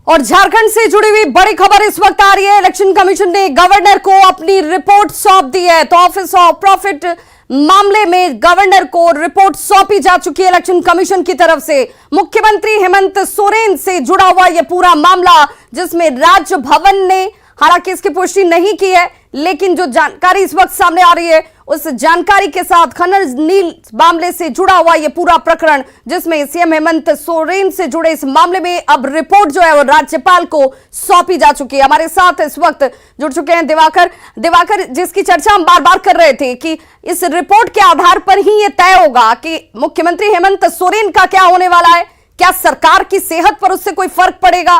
और झारखंड से जुड़ी हुई बड़ी खबर इस वक्त आ रही है। इलेक्शन कमीशन ने गवर्नर को अपनी रिपोर्ट सौंप दी है। तो ऑफिस ऑफ प्रॉफिट मामले में गवर्नर को रिपोर्ट सौंपी जा चुकी है इलेक्शन कमीशन की तरफ से। मुख्यमंत्री हेमंत सोरेन से जुड़ा हुआ यह पूरा मामला, जिसमें राज्य भवन ने हालांकि इसकी पुष्टि नहीं की है, लेकिन जो जानकारी इस वक्त सामने आ रही है उस जानकारी के साथ खनन नील मामले से जुड़ा हुआ यह पूरा प्रकरण, जिसमें सीएम हेमंत सोरेन से जुड़े इस मामले में अब रिपोर्ट जो है वो राज्यपाल को सौंपी जा चुकी है। हमारे साथ इस वक्त जुड़ चुके हैं दिवाकर, जिसकी चर्चा हम बार बार कर रहे थे कि इस रिपोर्ट के आधार पर ही यह तय होगा कि मुख्यमंत्री हेमंत सोरेन का क्या होने वाला है। क्या सरकार की सेहत पर उससे कोई फर्क पड़ेगा?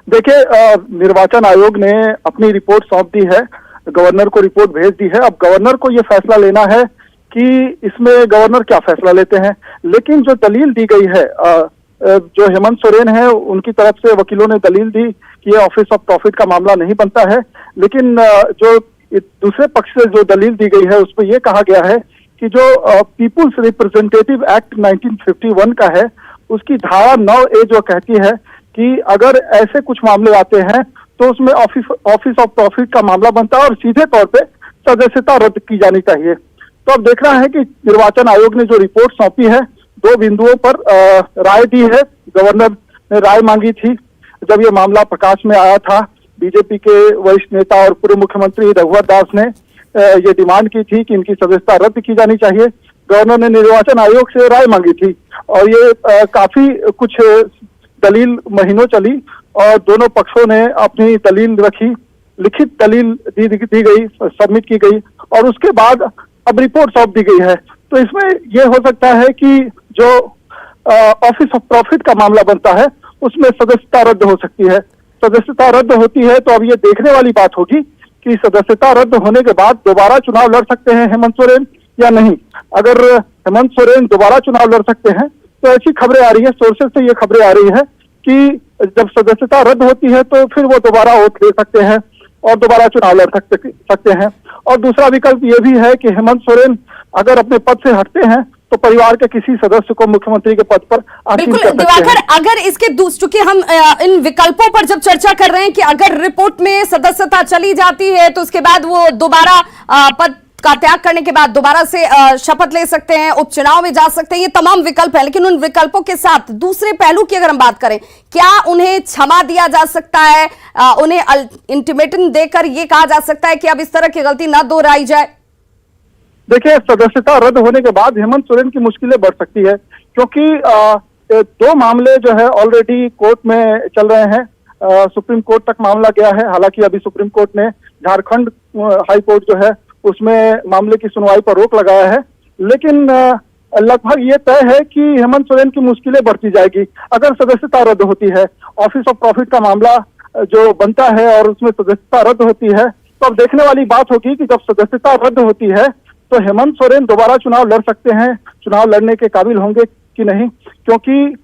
देखिए, निर्वाचन आयोग ने अपनी रिपोर्ट सौंप दी है, गवर्नर को रिपोर्ट भेज दी है। अब गवर्नर को यह फैसला लेना है कि इसमें गवर्नर क्या फैसला लेते हैं। लेकिन जो दलील दी गई है, जो हेमंत सोरेन है उनकी तरफ से वकीलों ने दलील दी कि ये ऑफिस ऑफ प्रॉफिट का मामला नहीं बनता है। लेकिन जो दूसरे पक्ष से जो दलील दी गई है उसमें यह कहा गया है कि जो पीपुल्स रिप्रेजेंटेटिव एक्ट 1951 का है, उसकी धारा 9A जो कहती है कि अगर ऐसे कुछ मामले आते हैं तो उसमें ऑफिस ऑफ प्रॉफिट का मामला बनता है और सीधे तौर पे सदस्यता रद्द की जानी चाहिए। तो अब देखना है कि निर्वाचन आयोग ने जो रिपोर्ट सौंपी है, दो बिंदुओं पर राय दी है। गवर्नर ने राय मांगी थी जब ये मामला प्रकाश में आया था। बीजेपी के वरिष्ठ नेता और पूर्व मुख्यमंत्री रघुवर दास ने ये डिमांड की थी कि इनकी सदस्यता रद्द की जानी चाहिए। गवर्नर ने निर्वाचन आयोग से राय मांगी थी और ये काफी कुछ दलील महीनों चली और दोनों पक्षों ने अपनी दलील रखी, लिखित दलील दी गई, सबमिट की गई और उसके बाद अब रिपोर्ट सौंप दी गई है। तो इसमें यह हो सकता है कि जो ऑफिस ऑफ प्रॉफिट का मामला बनता है उसमें सदस्यता रद्द हो सकती है। सदस्यता रद्द होती है तो अब ये देखने वाली बात होगी कि सदस्यता रद्द होने के बाद दोबारा चुनाव लड़ सकते हैं हेमंत सोरेन या नहीं। अगर हेमंत सोरेन दोबारा चुनाव लड़ सकते हैं तो ऐसी खबरें आ रही है, सोर्सेज से ये खबरें आ रही है कि जब सदस्यता रद्द होती है तो फिर वो दोबारा वोट ले सकते हैं और दोबारा चुनाव लड़ सकते हैं। और दूसरा विकल्प ये भी है कि हेमंत सोरेन अगर अपने पद से हटते हैं तो परिवार के किसी सदस्य को मुख्यमंत्री के पद पर आसीन कर सकते हैं। अगर इसके चूंकि हम इन विकल्पों पर जब चर्चा कर रहे हैं कि अगर रिपोर्ट में सदस्यता चली जाती है तो उसके बाद वो दोबारा पद का त्याग करने के बाद दोबारा से शपथ ले सकते हैं, उपचुनाव में जा सकते हैं, ये तमाम विकल्प है। लेकिन उन विकल्पों के साथ दूसरे पहलू की अगर हम बात करें, क्या उन्हें क्षमा दिया जा सकता है, उन्हें इंटीमेटम देकर ये कहा जा सकता है कि अब इस तरह की गलती न दोहराई जाए? देखिए, सदस्यता रद्द होने के बाद हेमंत सोरेन की मुश्किलें बढ़ सकती है, क्योंकि दो मामले जो है ऑलरेडी कोर्ट में चल रहे हैं। सुप्रीम कोर्ट तक मामला गया है। हालांकि अभी सुप्रीम कोर्ट ने झारखंड हाई कोर्ट जो है उसमें मामले की सुनवाई पर रोक लगाया है। लेकिन लगभग ये तय है कि हेमंत सोरेन की मुश्किलें बढ़ती जाएगी अगर सदस्यता रद्द होती है। ऑफिस ऑफ प्रॉफिट का मामला जो बनता है और उसमें सदस्यता रद्द होती है तो अब देखने वाली बात होगी कि जब सदस्यता रद्द होती है तो हेमंत सोरेन दोबारा चुनाव लड़ सकते हैं, चुनाव लड़ने के काबिल होंगे कि नहीं, क्योंकि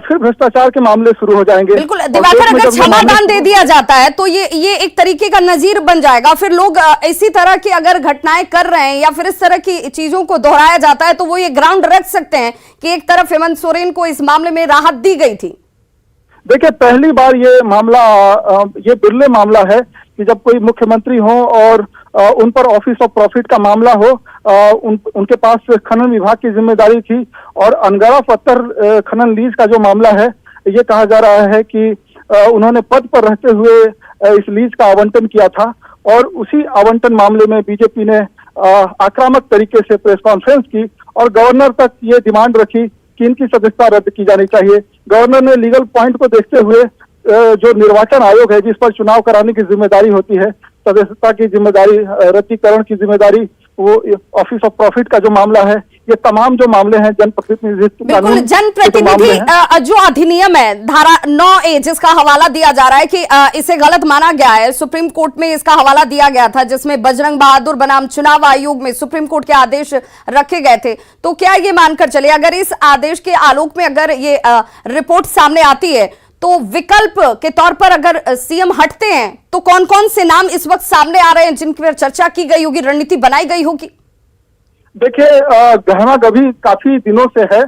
फिर भ्रष्टाचार के मामले शुरू हो जाएंगे। बिल्कुल दिवाकर, अगर क्षमादान दे दिया जाता है तो ये एक तरीके का नजीर बन जाएगा। फिर लोग इसी तरह की अगर घटनाएं कर रहे हैं या फिर इस तरह की चीजों को दोहराया जाता है तो वो ये ग्राउंड रख सकते हैं कि एक तरफ हेमंत सोरेन को इस मामले में राहत दी गई थी। देखिए, पहली बार ये मामला, ये बिरले मामला है कि जब कोई मुख्यमंत्री हो और उन पर ऑफिस ऑफ प्रॉफिट का मामला हो। उनके पास खनन विभाग की जिम्मेदारी थी और अनगढ़ा पत्थर खनन लीज का जो मामला है, ये कहा जा रहा है कि उन्होंने पद पर रहते हुए इस लीज का आवंटन किया था और उसी आवंटन मामले में बीजेपी ने आक्रामक तरीके से प्रेस कॉन्फ्रेंस की और गवर्नर तक ये डिमांड रखी कि इनकी सदस्यता रद्द की जानी चाहिए। गवर्नर ने लीगल पॉइंट को देखते हुए जो निर्वाचन आयोग है जिस पर चुनाव कराने की जिम्मेदारी होती है, सदस्यता की जिम्मेदारी, रद्दीकरण की जिम्मेदारी, वो ऑफिस ऑफ प्रॉफिट का जो मामला है, ये तमाम जो मामले हैं जनप्रतिनिधित्व बिल्कुल जनप्रतिनिधि जो अधिनियम है धारा 9A जिसका हवाला दिया जा रहा है कि इसे गलत माना गया है। सुप्रीम कोर्ट में इसका हवाला दिया गया था जिसमें बजरंग बहादुर बनाम चुनाव आयोग में सुप्रीम कोर्ट के आदेश रखे गए थे। तो क्या ये मानकर चले अगर इस आदेश के आलोक में अगर ये रिपोर्ट सामने आती है तो विकल्प के तौर पर अगर सीएम हटते हैं तो कौन कौन से नाम इस वक्त सामने आ रहे हैं जिनकी पर चर्चा की गई होगी, रणनीति बनाई गई होगी? देखिए, गहमा गभी काफी दिनों से है।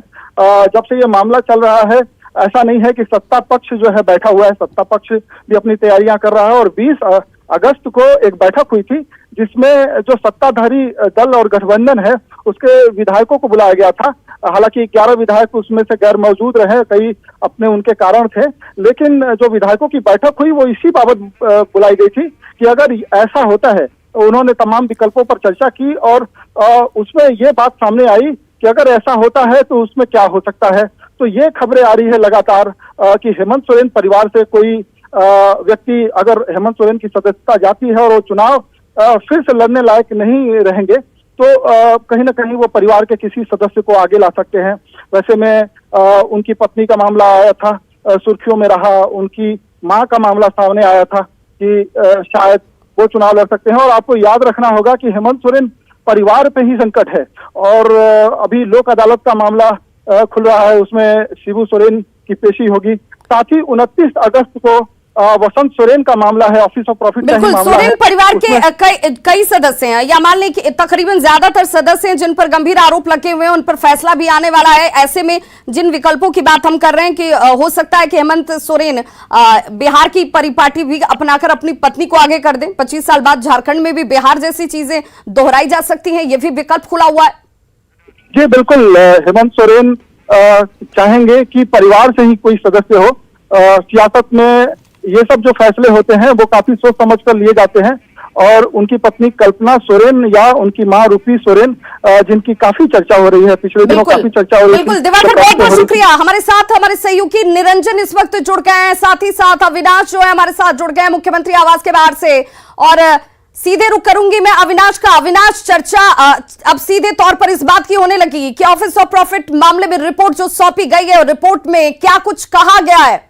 जब से ये मामला चल रहा है ऐसा नहीं है कि सत्ता पक्ष जो है बैठा हुआ है, सत्ता पक्ष भी अपनी तैयारियां कर रहा है। और 20 अगस्त को एक बैठक हुई थी जिसमें जो सत्ताधारी दल और गठबंधन है उसके विधायकों को बुलाया गया था। हालांकि 11 विधायक उसमें से गैर मौजूद रहे, कई अपने उनके कारण थे, लेकिन जो विधायकों की बैठक हुई वो इसी बाबत बुलाई गई थी कि अगर ऐसा होता है, उन्होंने तमाम विकल्पों पर चर्चा की और उसमें ये बात सामने आई कि अगर ऐसा होता है तो उसमें क्या हो सकता है। तो ये खबरें आ रही है लगातार कि हेमंत सोरेन परिवार से कोई व्यक्ति अगर हेमंत सोरेन की सदस्यता जाती है और वो चुनाव फिर से लड़ने लायक नहीं रहेंगे तो कहीं ना कहीं वो परिवार के किसी सदस्य को आगे ला सकते हैं। वैसे में उनकी पत्नी का मामला आया था, सुर्खियों में रहा, उनकी मां का मामला सामने आया था कि शायद वो चुनाव लड़ सकते हैं। और आपको याद रखना होगा कि हेमंत सोरेन परिवार पे ही संकट है और अभी लोक अदालत का मामला खुल रहा है, उसमें शिबू सोरेन की पेशी होगी। साथ ही 29 अगस्त को वसंत सोरेन का मामला है, ऑफिस ऑफ प्रॉफिट का ही मामला है। सोरेन परिवार के कई सदस्य हैं, या मान लें कि तकरीबन ज्यादातर सदस्य हैं जिन पर गंभीर आरोप लगे हुए हैं, उन पर फैसला भी आने वाला है। ऐसे में जिन विकल्पों की बात हम कर रहे हैं कि हो सकता है कि हेमंत सोरेन बिहार की परिपाटी भी अपनाकर अपनी पत्नी को आगे कर दें। 25 साल बाद झारखंड में भी बिहार जैसी चीजें दोहराई जा सकती हैं, ये भी विकल्प खुला हुआ है। जी बिल्कुल, हेमंत सोरेन चाहेंगे कि परिवार से ही कोई सदस्य हो। सियासत में ये सब जो फैसले होते हैं वो काफी सोच समझ कर लिए जाते हैं और उनकी पत्नी कल्पना सोरेन या उनकी मां रूपी सोरेन जिनकी काफी चर्चा हो रही है, पिछले दिनों काफी चर्चा हो रही है। बिल्कुल दिवाकर, बहुत बहुत शुक्रिया। हमारे साथ हमारे सहयोगी निरंजन इस वक्त जुड़ गए हैं, साथ ही साथ अविनाश जो है हमारे साथ जुड़ गए हैं मुख्यमंत्री आवास के बाहर से। और सीधे रुक करूंगी मैं अविनाश का। अविनाश, चर्चा अब सीधे तौर पर इस बात की होने लगी कि ऑफिस ऑफ प्रॉफिट मामले में रिपोर्ट जो सौंपी गई है, रिपोर्ट में क्या कुछ कहा गया है?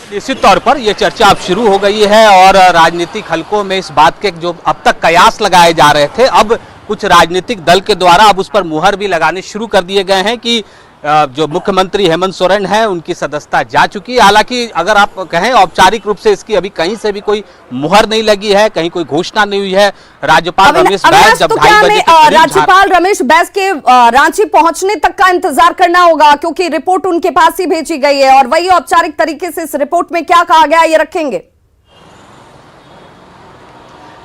निश्चित तौर पर यह चर्चा अब शुरू हो गई है और राजनीतिक हलकों में इस बात के जो अब तक कयास लगाए जा रहे थे, अब कुछ राजनीतिक दल के द्वारा अब उस पर मुहर भी लगाने शुरू कर दिए गए हैं कि जो मुख्यमंत्री हेमंत सोरेन है उनकी सदस्यता जा चुकी है। हालांकि अगर आप कहें औपचारिक रूप से इसकी अभी कहीं से भी कोई मुहर नहीं लगी है, कहीं कोई घोषणा नहीं हुई है। राज्यपाल रमेश बैस जब 2:30 बजे राज्यपाल रमेश बैस के रांची पहुंचने तक का इंतजार करना होगा, क्योंकि रिपोर्ट उनके पास ही भेजी गई है और वही औपचारिक तरीके से इस रिपोर्ट में क्या कहा गया ये रखेंगे।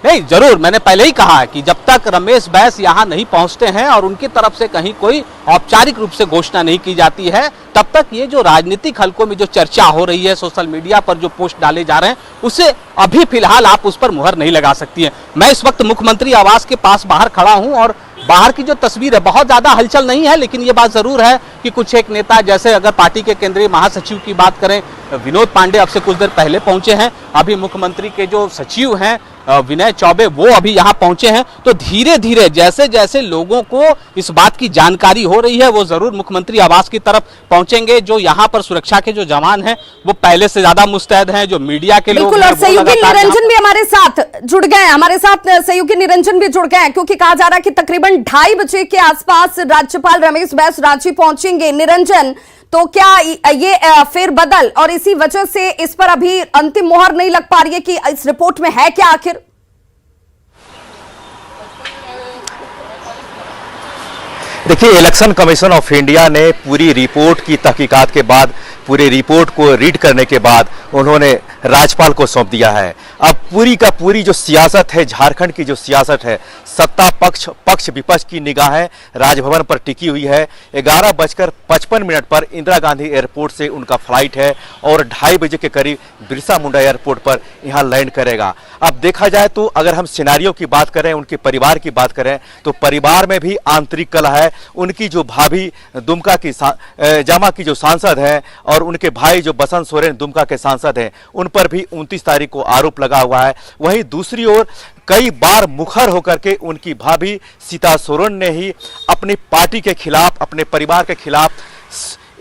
नहीं, जरूर, मैंने पहले ही कहा कि जब तक रमेश बैस यहां नहीं पहुंचते हैं और उनकी तरफ से कहीं कोई औपचारिक रूप से घोषणा नहीं की जाती है, तब तक ये जो राजनीतिक हलकों में जो चर्चा हो रही है, सोशल मीडिया पर जो पोस्ट डाले जा रहे हैं, उसे अभी फिलहाल आप उस पर मुहर नहीं लगा सकती हैं। मैं इस वक्त मुख्यमंत्री आवास के पास बाहर खड़ा हूं और बाहर की जो तस्वीर है, बहुत ज्यादा हलचल नहीं है, लेकिन ये बात जरूर है कि कुछ एक नेता, जैसे अगर पार्टी के केंद्रीय महासचिव की बात करें, विनोद पांडे अब से कुछ देर पहले पहुंचे हैं। अभी मुख्यमंत्री के जो सचिव हैं विनय चौबे, वो अभी यहाँ पहुंचे हैं। तो धीरे धीरे जैसे जैसे लोगों को इस बात की जानकारी हो रही है, वो जरूर मुख्यमंत्री आवास की तरफ पहुंचेंगे। जो यहाँ पर सुरक्षा के जो जवान हैं वो पहले से ज्यादा मुस्तैद हैं, जो मीडिया के लोग हैं, सहयोगी निरंजन भी हमारे साथ जुड़ गए हैं, हमारे साथ सहयोगी निरंजन भी जुड़ गए हैं, क्योंकि कहा जा रहा है कि तकरीबन 2:30 बजे के आसपास राज्यपाल रमेश बैस रांची पहुंचेंगे। निरंजन, तो क्या ये फेरबदल और इसी वजह से इस पर अभी अंतिम मुहर नहीं लग पा रही है कि इस रिपोर्ट में है क्या आखिर? देखिए, इलेक्शन कमीशन ऑफ इंडिया ने पूरी रिपोर्ट की तहकीकात के बाद, पूरी रिपोर्ट को रीड करने के बाद उन्होंने राज्यपाल को सौंप दिया है। अब पूरी का पूरी जो सियासत है, झारखंड की जो सियासत है, सत्ता पक्ष विपक्ष की निगाहें राजभवन पर टिकी हुई है। 11:55 पर इंदिरा गांधी एयरपोर्ट से उनका फ्लाइट है और 2:30 बजे के करीब बिरसा मुंडा एयरपोर्ट पर यहाँ लैंड करेगा। अब देखा जाए तो अगर हम सिनेरियो की बात करें, उनके परिवार की बात करें, तो परिवार में भी आंतरिक कलह है। उनकी जो भाभी दुमका की जामा की जो सांसद हैं और उनके भाई जो बसंत सोरेन दुमका के सांसद हैं, उन पर भी 29 तारीख को आरोप लगा हुआ है। वहीं दूसरी ओर कई बार मुखर होकर के उनकी भाभी सीता सोरेन ने ही अपनी पार्टी के खिलाफ, अपने परिवार के खिलाफ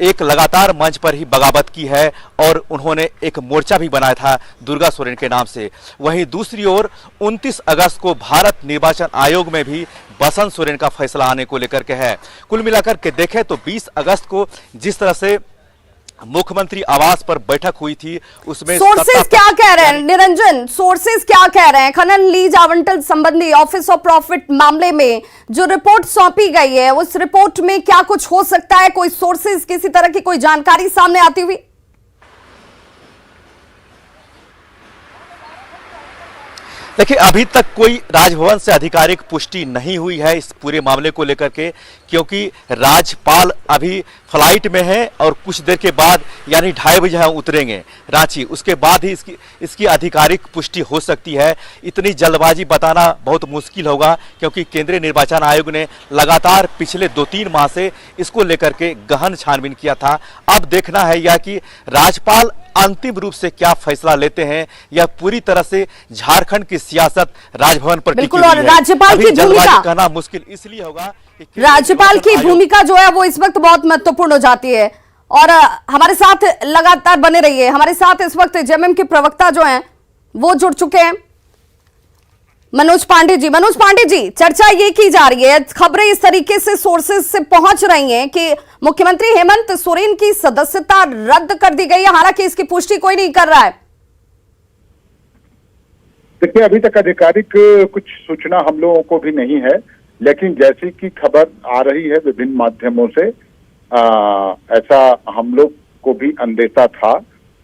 एक लगातार मंच पर ही बगावत की है और उन्होंने एक मोर्चा भी बनाया था दुर्गा सोरेन के नाम से। वहीं दूसरी ओर 29 अगस्त को भारत निर्वाचन आयोग में भी बसंत सोरेन का फैसला आने को लेकर के है। कुल मिलाकर के देखें तो 20 अगस्त को जिस तरह से मुख्यमंत्री आवास पर बैठक हुई थी, उसमें सोर्सेज क्या कह रहे हैं निरंजन, सोर्सेज क्या कह रहे हैं? खनन लीज आवंटन संबंधी ऑफिस ऑफ प्रॉफिट मामले में जो रिपोर्ट सौंपी गई है, उस रिपोर्ट में क्या कुछ हो सकता है? कोई सोर्सेज, किसी तरह की कोई जानकारी सामने आती हुई? देखिए, अभी तक कोई राजभवन से आधिकारिक पुष्टि नहीं हुई है इस पूरे मामले को लेकर के, क्योंकि राज्यपाल अभी फ्लाइट में है और कुछ देर के बाद यानी 2:30 बजे हम उतरेंगे रांची, उसके बाद ही इसकी आधिकारिक पुष्टि हो सकती है। इतनी जल्दबाजी बताना बहुत मुश्किल होगा, क्योंकि केंद्रीय निर्वाचन आयोग ने लगातार पिछले 2-3 माह से इसको लेकर के गहन छानबीन किया था। अब देखना है यह कि राज्यपाल अंतिम रूप से क्या फैसला लेते हैं, या पूरी तरह से झारखंड की सियासत राजभवन पर टिकी हुई है। और राज्यपाल की भूमिका कहना मुश्किल इसलिए होगा, राज्यपाल की भूमिका जो है वो इस वक्त बहुत महत्वपूर्ण हो जाती है। और हमारे साथ लगातार बने रहिए। हमारे साथ इस वक्त जेएमएम के प्रवक्ता जो हैं वो जुड़ चुके हैं, मनोज पांडे जी। मनोज पांडे जी, चर्चा ये की जा रही है, खबरें इस तरीके से सोर्सेज से पहुंच रही हैं कि मुख्यमंत्री हेमंत सोरेन की सदस्यता रद्द कर दी गई है, हालांकि इसकी पुष्टि कोई नहीं कर रहा है। देखिए, अभी तक आधिकारिक कुछ सूचना हम लोगों को भी नहीं है, लेकिन जैसी कि खबर आ रही है विभिन्न माध्यमों से, ऐसा हम लोग को भी अंदेशा था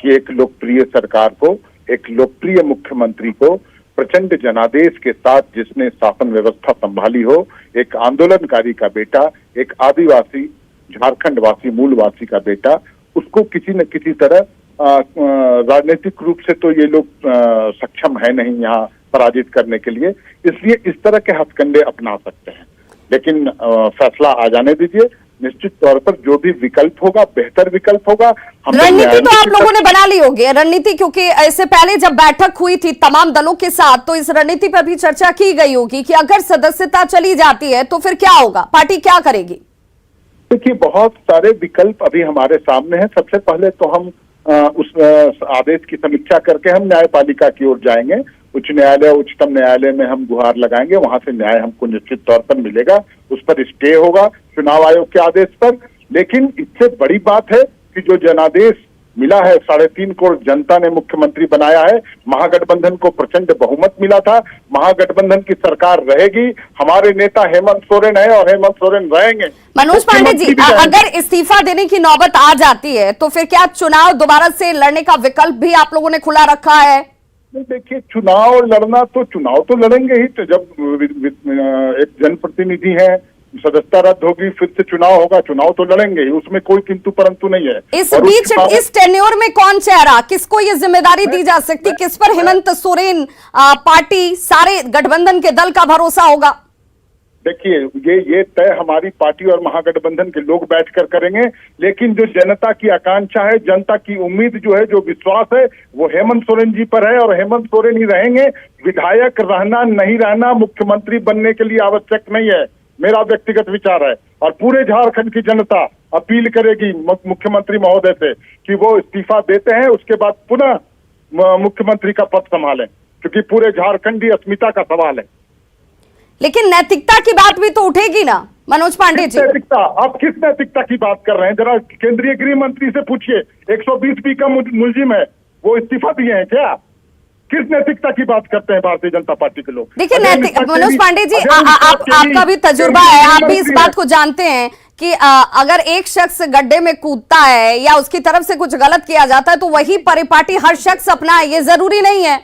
कि एक लोकप्रिय सरकार को, एक लोकप्रिय मुख्यमंत्री को प्रचंड जनादेश के साथ जिसने शासन व्यवस्था संभाली हो, एक आंदोलनकारी का बेटा, एक आदिवासी झारखंड वासी मूलवासी का बेटा, उसको किसी न किसी तरह राजनीतिक रूप से तो ये लोग सक्षम है नहीं यहाँ पराजित करने के लिए, इसलिए इस तरह के हथकंडे अपना सकते हैं। लेकिन फैसला आ जाने दीजिए, निश्चित तौर पर जो भी विकल्प होगा बेहतर विकल्प होगा। रणनीति तो आप लोगों ने बना ली होगी रणनीति, क्योंकि इससे पहले जब बैठक हुई थी तमाम दलों के साथ तो इस रणनीति पर भी चर्चा की गई होगी कि अगर सदस्यता चली जाती है तो फिर क्या होगा, पार्टी क्या करेगी? देखिए, बहुत सारे विकल्प अभी हमारे सामने हैं। सबसे पहले तो हम उस आदेश की समीक्षा करके हम न्यायपालिका की ओर जाएंगे, उच्च न्यायालय, उच्चतम न्यायालय में हम गुहार लगाएंगे, वहां से न्याय हमको निश्चित तौर पर मिलेगा, उस पर स्टे होगा चुनाव आयोग के आदेश पर। लेकिन इससे बड़ी बात है कि जो जनादेश मिला है, 3.5 करोड़ जनता ने मुख्यमंत्री बनाया है, महागठबंधन को प्रचंड बहुमत मिला था, महागठबंधन की सरकार रहेगी, हमारे नेता हेमंत सोरेन है और हेमंत सोरेन रहेंगे। मनोज पांडे जी, अगर इस्तीफा देने की नौबत आ जाती है तो फिर क्या चुनाव दोबारा से लड़ने का विकल्प भी आप लोगों ने खुला रखा है? देखिए, चुनाव लड़ना तो चुनाव तो लड़ेंगे ही, तो जब एक जनप्रतिनिधि है, सदस्यता रद्द होगी, फिर से चुनाव होगा, चुनाव तो लड़ेंगे ही, उसमें कोई किंतु परंतु नहीं है। इस बीच इस टेन्योर में कौन चेहरा, किसको ये जिम्मेदारी दी जा सकती, किस पर हेमंत सोरेन पार्टी, सारे गठबंधन के दल का भरोसा होगा? देखिए, ये तय हमारी पार्टी और महागठबंधन के लोग बैठकर करेंगे, लेकिन जो जनता की आकांक्षा है, जनता की उम्मीद जो है, जो विश्वास है, वो हेमंत सोरेन जी पर है और हेमंत सोरेन ही रहेंगे। विधायक रहना नहीं रहना मुख्यमंत्री बनने के लिए आवश्यक नहीं है, मेरा व्यक्तिगत विचार है। और पूरे झारखंड की जनता अपील करेगी मुख्यमंत्री महोदय से कि वो इस्तीफा देते हैं, उसके बाद पुनः मुख्यमंत्री का पद संभालें, क्योंकि पूरे झारखंडी अस्मिता का सवाल है। लेकिन नैतिकता की बात भी तो उठेगी ना मनोज पांडे जी? नैतिकता, आप किस नैतिकता की बात कर रहे हैं? जरा केंद्रीय गृह मंत्री से पूछिए, 120 का मुलजिम है, वो इस्तीफा दिए हैं क्या? किस नैतिकता की बात करते हैं भारतीय जनता पार्टी के लोग? देखिए, मनोज पांडे जी, आपका भी तजुर्बा है, आप भी इस बात को जानते हैं कि अगर एक शख्स गड्ढे में कूदता है या उसकी तरफ से कुछ गलत किया जाता है तो वही परिपाटी हर शख्स अपनाए, ये जरूरी नहीं है।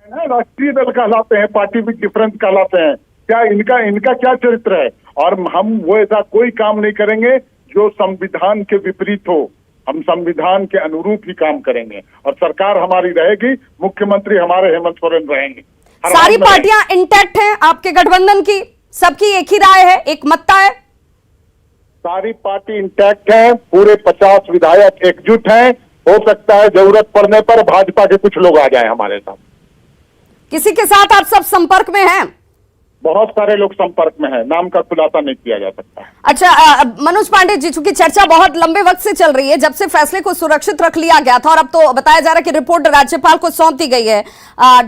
राष्ट्रीय दल कहलाते हैं, पार्टी भी डिफरेंस कहलाते हैं, क्या इनका क्या चरित्र है? और हम वो ऐसा कोई काम नहीं करेंगे जो संविधान के विपरीत हो, हम संविधान के अनुरूप ही काम करेंगे और सरकार हमारी रहेगी, मुख्यमंत्री हमारे हेमंत सोरेन रहेंगे। सारी पार्टियां इंटैक्ट हैं आपके गठबंधन की, सबकी एक ही राय है, एक मत्ता है? सारी पार्टी इंटैक्ट है, पूरे 50 विधायक एकजुट हैं। हो सकता है जरूरत पड़ने पर भाजपा के कुछ लोग आ जाए हमारे साथ। किसी के साथ आप सब संपर्क में हैं? बहुत सारे लोग संपर्क में हैं, नाम का खुलासा नहीं किया जा सकता। अच्छा मनोज पांडे जी, चूंकि चर्चा बहुत लंबे वक्त से चल रही है, जब से फैसले को सुरक्षित रख लिया गया था और अब तो बताया जा रहा है कि रिपोर्ट राज्यपाल को सौंप दी गई है,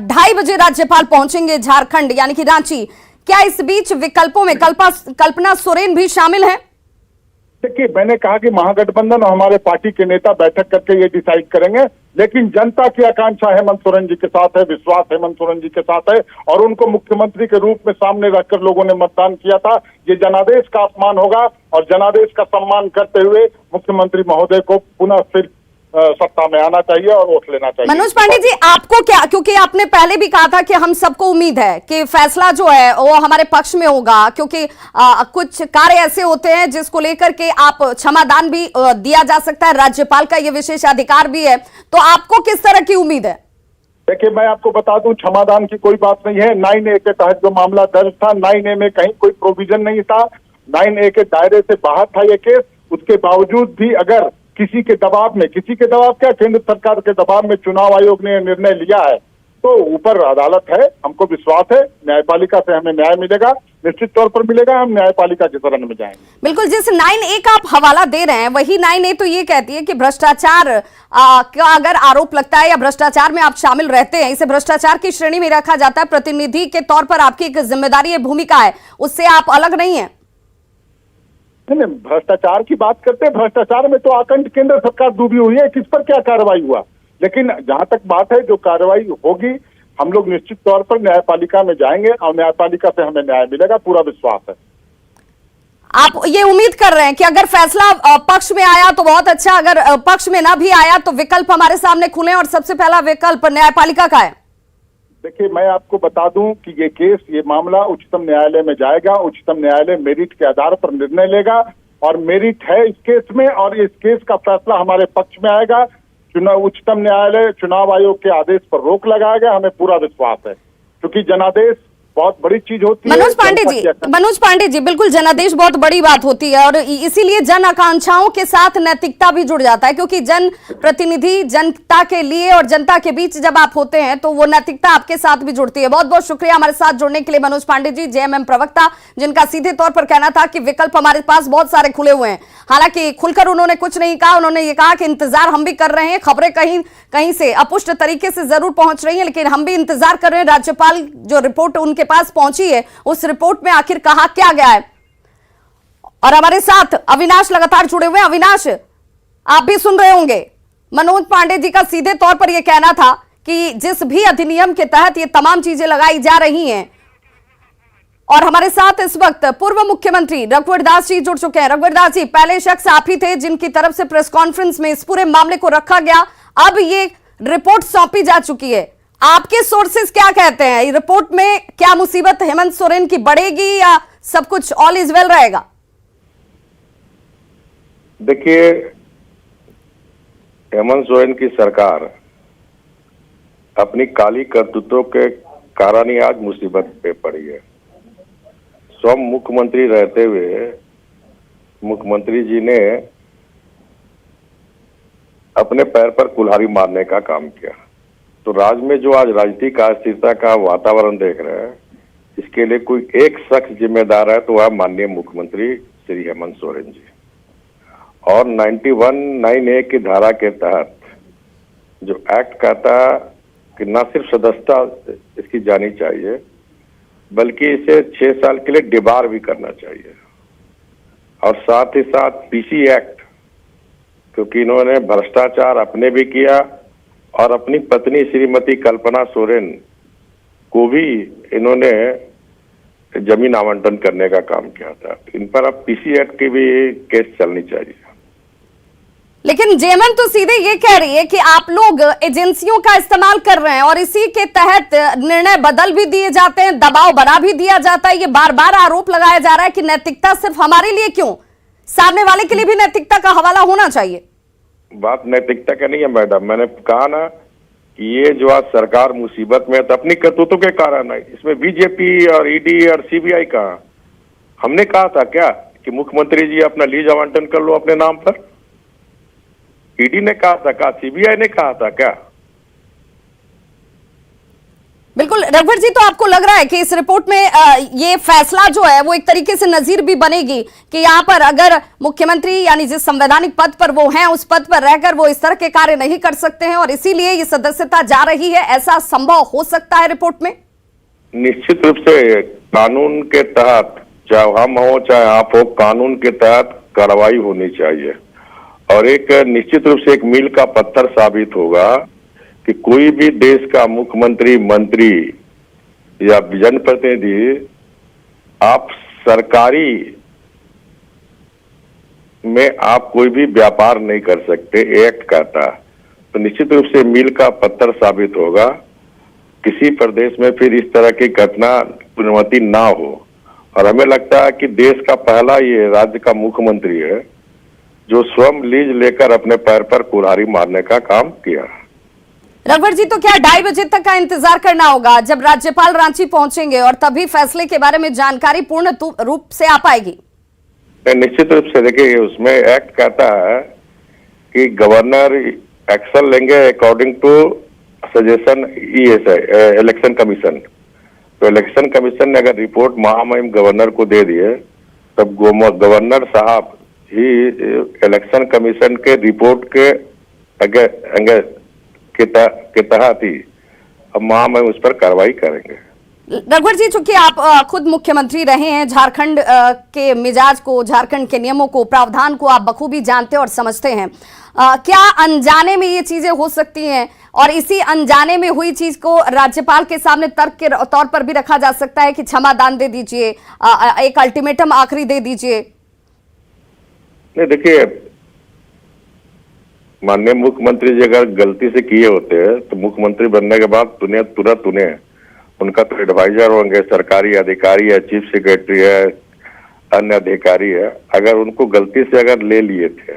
2:30 बजे राज्यपाल पहुंचेंगे झारखंड यानी कि रांची, क्या इस बीच विकल्पों में कल्पना सोरेन भी शामिल है? देखिए, मैंने कहा कि महागठबंधन और हमारे पार्टी के नेता बैठक करके ये डिसाइड करेंगे, लेकिन जनता की आकांक्षा हेमंत सोरेन जी के साथ है, विश्वास हेमंत सोरेन जी के साथ है और उनको मुख्यमंत्री के रूप में सामने रखकर लोगों ने मतदान किया था। ये जनादेश का अपमान होगा और जनादेश का सम्मान करते हुए मुख्यमंत्री महोदय को पुनः फिर सत्ता में आना चाहिए और वोट लेना चाहिए। मनोज पांडे जी, आपको क्या, क्योंकि आपने पहले भी कहा था कि हम सबको उम्मीद है कि फैसला जो है वो हमारे पक्ष में होगा, क्योंकि कुछ कार्य ऐसे होते हैं जिसको लेकर के आप क्षमादान भी दिया जा सकता है, राज्यपाल का ये विशेष अधिकार भी है, तो आपको किस तरह की उम्मीद है? देखिए, मैं आपको बता दूं, क्षमादान की कोई बात नहीं है। 9A के तहत जो मामला दर्ज था, 9A में कहीं कोई प्रोविजन नहीं था, 9A के दायरे से बाहर था ये केस। उसके बावजूद भी अगर किसी के दबाव क्या, केंद्र सरकार के दबाव में चुनाव आयोग ने निर्णय लिया है, तो ऊपर अदालत है, हमको विश्वास है न्यायपालिका से हमें न्याय मिलेगा, निश्चित तौर पर मिलेगा। हम न्यायपालिका की शरण में जाएंगे। बिल्कुल, जिस 9A का आप हवाला दे रहे हैं, वही 9A तो ये कहती है कि भ्रष्टाचार का अगर आरोप लगता है या भ्रष्टाचार में आप शामिल रहते हैं, इसे भ्रष्टाचार की श्रेणी में रखा जाता है, प्रतिनिधि के तौर पर आपकी एक जिम्मेदारी, भूमिका है, उससे आप अलग नहीं है। नहीं, भ्रष्टाचार की बात करते हैं, भ्रष्टाचार में तो आकंठ केंद्र सरकार डूबी हुई है, किस पर क्या कार्रवाई हुआ। लेकिन जहां तक बात है, जो कार्रवाई होगी, हम लोग निश्चित तौर पर न्यायपालिका में जाएंगे और न्यायपालिका से हमें न्याय मिलेगा, पूरा विश्वास है। आप ये उम्मीद कर रहे हैं कि अगर फैसला पक्ष में आया तो बहुत अच्छा, अगर पक्ष में ना भी आया तो विकल्प हमारे सामने खुले, और सबसे पहला विकल्प न्यायपालिका का है? देखिए, मैं आपको बता दूं कि ये मामला उच्चतम न्यायालय में जाएगा। उच्चतम न्यायालय मेरिट के आधार पर निर्णय लेगा और मेरिट है इस केस में, और इस केस का फैसला हमारे पक्ष में आएगा। उच्चतम न्यायालय चुनाव आयोग के आदेश पर रोक लगाएगा, हमें पूरा विश्वास है, क्योंकि जनादेश बहुत बड़ी चीज होती है। मनोज पांडे जी, बिल्कुल जनादेश बहुत बड़ी बात होती है और इसीलिए जन आकांक्षाओं के साथ नैतिकता भी जुड़ जाता है, क्योंकि जन प्रतिनिधि जनता के लिए और जनता के बीच जब आप होते हैं तो वो नैतिकता आपके साथ भी जुड़ती है। बहुत बहुत शुक्रिया हमारे साथ जुड़ने के लिए मनोज पांडे जी, जेएमएम प्रवक्ता, जिनका सीधे तौर पर कहना था कि विकल्प हमारे पास बहुत सारे खुले हुए हैं। हालांकि खुलकर उन्होंने कुछ नहीं कहा, उन्होंने ये कहा कि इंतजार हम भी कर रहे हैं, खबरें कहीं कहीं से अपुष्ट तरीके से जरूर पहुंच रही हैं, लेकिन हम भी इंतजार कर रहे हैं राज्यपाल जो रिपोर्ट उनके पास पहुंची है, उस रिपोर्ट में आखिर कहा क्या गया है। और हमारे साथ अविनाश लगातार जुड़े हुए हैं। अविनाश, आप भी सुन रहे होंगे, मनोज पांडे जी का सीधे तौर पर यह कहना था कि जिस भी अधिनियम के तहत ये तमाम चीजें लगाई जा रही हैं, और हमारे साथ इस वक्त पूर्व मुख्यमंत्री रघुवर दास जी जुड़ चुके हैं। रघुवर दास जी, पहले शख्स आप ही थे जिनकी तरफ से प्रेस कॉन्फ्रेंस में इस पूरे मामले को रखा गया, अब ये रिपोर्ट सौंपी जा चुकी है, आपके सोर्सेस क्या कहते हैं? रिपोर्ट में क्या मुसीबत हेमंत सोरेन की बढ़ेगी या सब कुछ ऑल इज वेल रहेगा? देखिए, हेमंत सोरेन की सरकार अपनी काली करतूतों के कारण ही आज मुसीबत पे पड़ी है। स्वयं मुख्यमंत्री रहते हुए मुख्यमंत्री जी ने अपने पैर पर कुल्हाड़ी मारने का काम किया। तो राज्य में जो आज राजनीतिक अस्थिरता का वातावरण देख रहे हैं, इसके लिए कोई एक शख्स जिम्मेदार है तो वह माननीय मुख्यमंत्री श्री हेमंत सोरेन जी। और 91(9)(a) की धारा के तहत जो एक्ट कहता है कि न सिर्फ सदस्यता इसकी जानी चाहिए, बल्कि इसे 6 साल के लिए डिबार भी करना चाहिए। और साथ ही साथ पीसी एक्ट, क्योंकि इन्होंने भ्रष्टाचार अपने भी किया और अपनी पत्नी श्रीमती कल्पना सोरेन को भी इन्होंने जमीन आवंटन करने का काम किया था। इन पर अब पीसी एक्ट की भी केस चलनी चाहिए। लेकिन जेएमएम तो सीधे ये कह रही है कि आप लोग एजेंसियों का इस्तेमाल कर रहे हैं और इसी के तहत निर्णय बदल भी दिए जाते हैं, दबाव बना भी दिया जाता है। ये बार बार आरोप लगाया जा रहा है कि नैतिकता सिर्फ हमारे लिए क्यों, सामने वाले के लिए भी नैतिकता का हवाला होना चाहिए। बात नैतिकता का नहीं है मैडम, मैंने कहा ना कि ये जो आज सरकार मुसीबत में है तो अपनी करतूतों के कारण है। इसमें बीजेपी और ईडी और सीबीआई का, हमने कहा था क्या कि मुख्यमंत्री जी अपना लीज आवंटन कर लो अपने नाम पर? ईडी ने कहा था क्या? सीबीआई ने कहा था क्या? बिल्कुल रघुवर जी, तो आपको लग रहा है कि इस रिपोर्ट में ये फैसला जो है वो एक तरीके से नजीर भी बनेगी कि यहाँ पर अगर मुख्यमंत्री यानी जिस संवैधानिक पद पर वो हैं उस पद पर रहकर वो इस तरह के कार्य नहीं कर सकते हैं और इसीलिए ये सदस्यता जा रही है, ऐसा संभव हो सकता है रिपोर्ट में? निश्चित रूप से कानून के तहत, चाहे हम हो चाहे आप हो, कानून के तहत कार्रवाई होनी चाहिए और एक निश्चित रूप से एक मील का पत्थर साबित होगा कि कोई भी देश का मुख्यमंत्री, मंत्री या जनप्रतिनिधि आप सरकारी में आप कोई भी व्यापार नहीं कर सकते, एक्ट कहता है। तो निश्चित रूप से मील का पत्थर साबित होगा, किसी प्रदेश में फिर इस तरह की घटना पुनरावृत्ति ना हो। और हमें लगता है कि देश का पहला ये राज्य का मुख्यमंत्री है जो स्वयं लीज लेकर अपने पैर पर कुल्हाड़ी मारने का काम किया। रघुवर जी, तो क्या 2:30 बजे तक का इंतजार करना होगा जब राज्यपाल रांची पहुंचेंगे और तभी फैसले के बारे में जानकारी पूर्ण रूप से आ पाएगी? निश्चित रूप से देखिए, उसमें एक्ट कहता है कि गवर्नर एक्शन लेंगे according to suggestion election commission. तो इलेक्शन कमीशन ने अगर रिपोर्ट महामहिम गवर्नर को दे दिए तब गवर्नर साहब ही इलेक्शन कमीशन के रिपोर्ट के तहत ही अब महामहिम उस पर कार्रवाई करेंगे। रघुवर जी, चूंकि आप खुद मुख्यमंत्री रहे हैं, झारखंड के मिजाज को, झारखंड के नियमों को, प्रावधान को आप बखूबी जानते और समझते हैं। क्या अनजाने में ये चीजें हो सकती हैं और इसी अनजाने में हुई चीज को राज्यपाल के सामने तर्क के तौर पर भी रखा जा सकता है कि क्षमा दान दे दीजिए, एक अल्टीमेटम आखिरी दे दीजिए? नहीं, देखिए, माननीय मुख्यमंत्री जी अगर गलती से किए होते हैं तो मुख्यमंत्री बनने के बाद तुरंत उन्हें उनका तो एडवाइजर होंगे, सरकारी अधिकारी है, चीफ सेक्रेटरी है, अन्य अधिकारी है, अगर उनको गलती से अगर ले लिए थे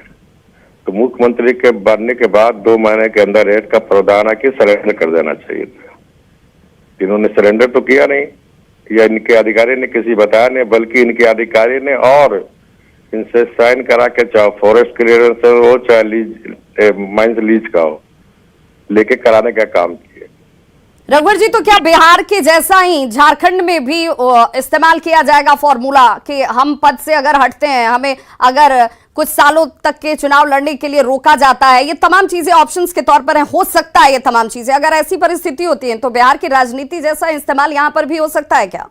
तो मुख्यमंत्री के बनने के बाद 2 महीने के अंदर रेट का प्रावधान है कि सरेंडर कर देना चाहिए था। इन्होंने सरेंडर तो किया नहीं, या इनके अधिकारी ने किसी बताया नहीं, बल्कि इनके अधिकारी ने और इनसे साइन करा के, चाहे फॉरेस्ट क्लियरेंस हो चाहे माइंस लीज का हो, लेके कराने का काम किया। रघुवर जी, तो क्या बिहार के जैसा ही झारखंड में भी इस्तेमाल किया जाएगा फॉर्मूला कि हम पद से अगर हटते हैं, हमें अगर कुछ सालों तक के चुनाव लड़ने के लिए रोका जाता है, ये तमाम चीजें ऑप्शंस के तौर पर हैं, हो सकता है ये तमाम चीजें, अगर ऐसी परिस्थिति होती है तो बिहार की राजनीति जैसा इस्तेमाल यहाँ पर भी हो सकता है क्या?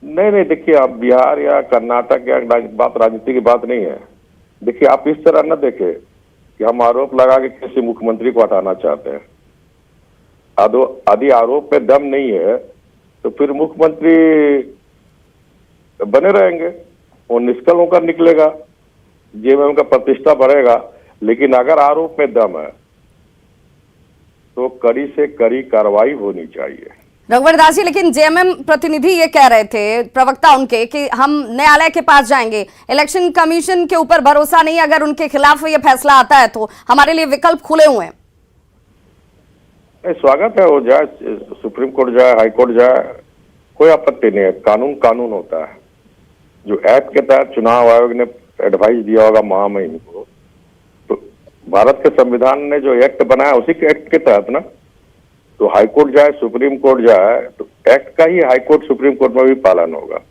नहीं, देखिए, आप बिहार या कर्नाटक या बात राजनीति की बात नहीं है। देखिए, आप इस तरह न देखें कि हम आरोप लगा के किसी मुख्यमंत्री को हटाना चाहते हैं। आदि आरोप पे दम नहीं है तो फिर मुख्यमंत्री बने रहेंगे, वो निष्कल होकर निकलेगा, जेएमएम का प्रतिष्ठा बढ़ेगा। लेकिन अगर आरोप में दम है तो कड़ी से कड़ी कार्रवाई होनी चाहिए। रघुवर दास जी, लेकिन जेएमएम प्रतिनिधि ये कह रहे थे, प्रवक्ता उनके, कि हम न्यायालय के पास जाएंगे, इलेक्शन कमीशन के ऊपर भरोसा नहीं, अगर उनके खिलाफ ये फैसला आता है तो हमारे लिए विकल्प खुले हुए हैं। स्वागत है, वो जाए, सुप्रीम कोर्ट जाए, हाई कोर्ट जाए, कोई आपत्ति नहीं है। कानून होता है। जो एक्ट के तहत चुनाव आयोग ने एडवाइस दिया होगा महामहिम को, तो भारत के संविधान ने जो एक्ट बनाया उसी के एक्ट के तहत ना, तो हाई कोर्ट जाए, सुप्रीम कोर्ट जाए, तो एक्ट का ही हाई कोर्ट सुप्रीम कोर्ट में भी पालन होगा।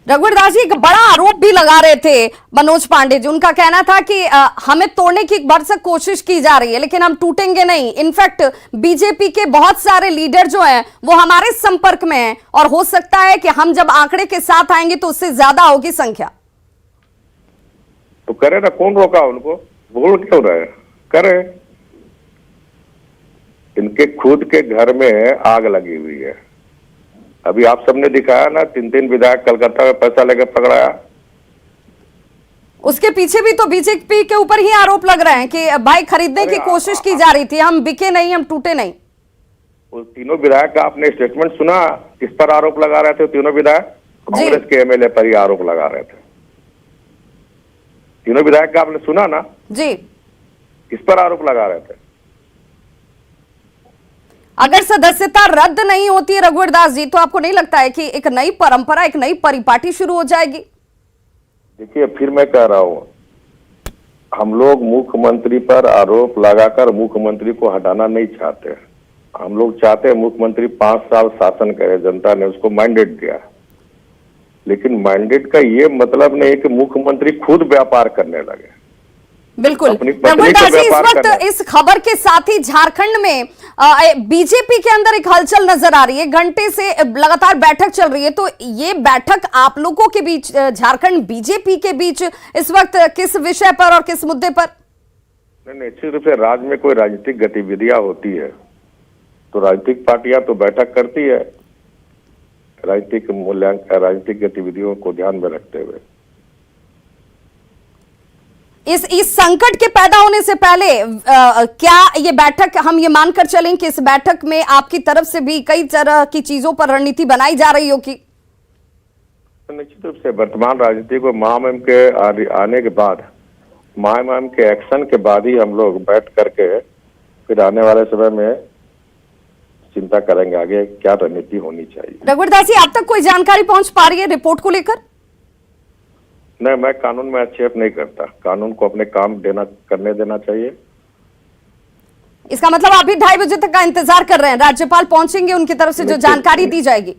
रघुवर दास जी, एक बड़ा आरोप भी लगा रहे थे मनोज पांडे जी, उनका कहना था कि हमें तोड़ने की भरसक कोशिश की जा रही है लेकिन हम टूटेंगे नहीं। इनफैक्ट बीजेपी के बहुत सारे लीडर जो हैं वो हमारे संपर्क में हैं और हो सकता है कि हम जब आंकड़े के साथ आएंगे तो उससे ज्यादा होगी संख्या। तो करे ना, कौन रोका उनको? बोल क्यों रहे? करे। इनके खुद के घर में आग लगी हुई है। अभी आप सबने दिखाया ना, 3 विधायक कलकत्ता में पैसा लेकर पकड़ाया। उसके पीछे भी तो बीजेपी के ऊपर ही आरोप लग रहे हैं कि भाई खरीदने की कोशिश की जा रही थी, हम बिके नहीं, हम टूटे नहीं। उन तीनों विधायक का आपने स्टेटमेंट सुना? किस पर आरोप लगा रहे थे तीनों विधायक? कांग्रेस के एमएलए पर ही आरोप लगा रहे थे। तीनों विधायक का आपने सुना ना? जी। किस पर आरोप लगा रहे थे? अगर सदस्यता रद्द नहीं होती है रघुवर दास जी, तो आपको नहीं लगता है कि एक नई परंपरा, एक नई परिपाटी शुरू हो जाएगी? देखिए, फिर मैं कह रहा हूं, हम लोग मुख्यमंत्री पर आरोप लगाकर मुख्यमंत्री को हटाना नहीं चाहते। हम लोग चाहते हैं मुख्यमंत्री 5 साल शासन करे, जनता ने उसको मैंडेट दिया। लेकिन मैंडेट का ये मतलब नहीं है कि मुख्यमंत्री खुद व्यापार करने लगे। बिल्कुल। अपनी पत्नी रघुवंश को जी, इस व्यापार वक्त करना है। इस खबर के साथ ही झारखंड में बीजेपी के अंदर एक हलचल नजर आ रही है। घंटे से लगातार बैठक चल रही है, तो ये बैठक आप लोगों के बीच, झारखंड बीजेपी के बीच इस वक्त किस विषय पर और किस मुद्दे पर? निश्चित रूप से राज्य में कोई राजनीतिक गतिविधियां होती है तो राजनीतिक पार्टियां तो बैठक करती है राजनीतिक मूल्यांकन, राजनीतिक गतिविधियों को ध्यान में रखते हुए। इस संकट के पैदा होने से पहले क्या ये बैठक, हम ये मानकर चलें कि इस बैठक में आपकी तरफ से भी कई तरह की चीजों पर रणनीति बनाई जा रही होगी? निश्चित रूप से वर्तमान राजनीति को महामहिम के आने के बाद, महामहिम के एक्शन के बाद ही हम लोग बैठ करके फिर आने वाले समय में चिंता करेंगे आगे क्या रणनीति होनी चाहिए। रघुवंश जी, आप तक कोई जानकारी पहुंच पा रही है रिपोर्ट को लेकर? नहीं, मैं कानून में हस्तक्षेप नहीं करता। कानून को अपने काम करने देना चाहिए। इसका मतलब आप भी 2:30 बजे तक का इंतजार कर रहे हैं, राज्यपाल पहुंचेंगे, उनकी तरफ से जो जानकारी दी जाएगी?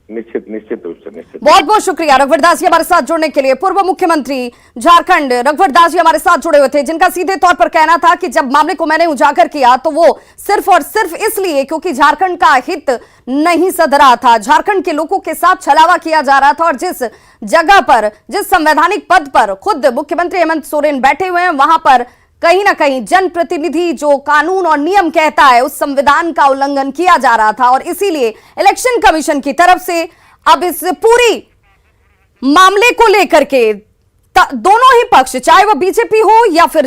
निश्चित रूप से। बहुत बहुत शुक्रिया रघुवंश जी हमारे साथ जुड़ने के लिए। पूर्व मुख्यमंत्री झारखंड रघुवंश जी हमारे साथ जुड़े हुए थे, जिनका सीधे तौर पर कहना था कि जब मामले को मैंने उजागर किया तो वो सिर्फ और सिर्फ इसलिए क्योंकि झारखंड का हित नहीं सध रहा था, झारखंड के लोगों के साथ छलावा किया जा रहा था और जिस जगह पर, जिस संवैधानिक पद पर खुद मुख्यमंत्री हेमंत सोरेन बैठे हुए हैं, वहां पर कहीं ना कहीं जनप्रतिनिधि जो कानून और नियम कहता है उस संविधान का उल्लंघन किया जा रहा था। और इसीलिए इलेक्शन कमीशन की तरफ से अब इस पूरी मामले को लेकर के दोनों ही पक्ष, चाहे वो बीजेपी हो या फिर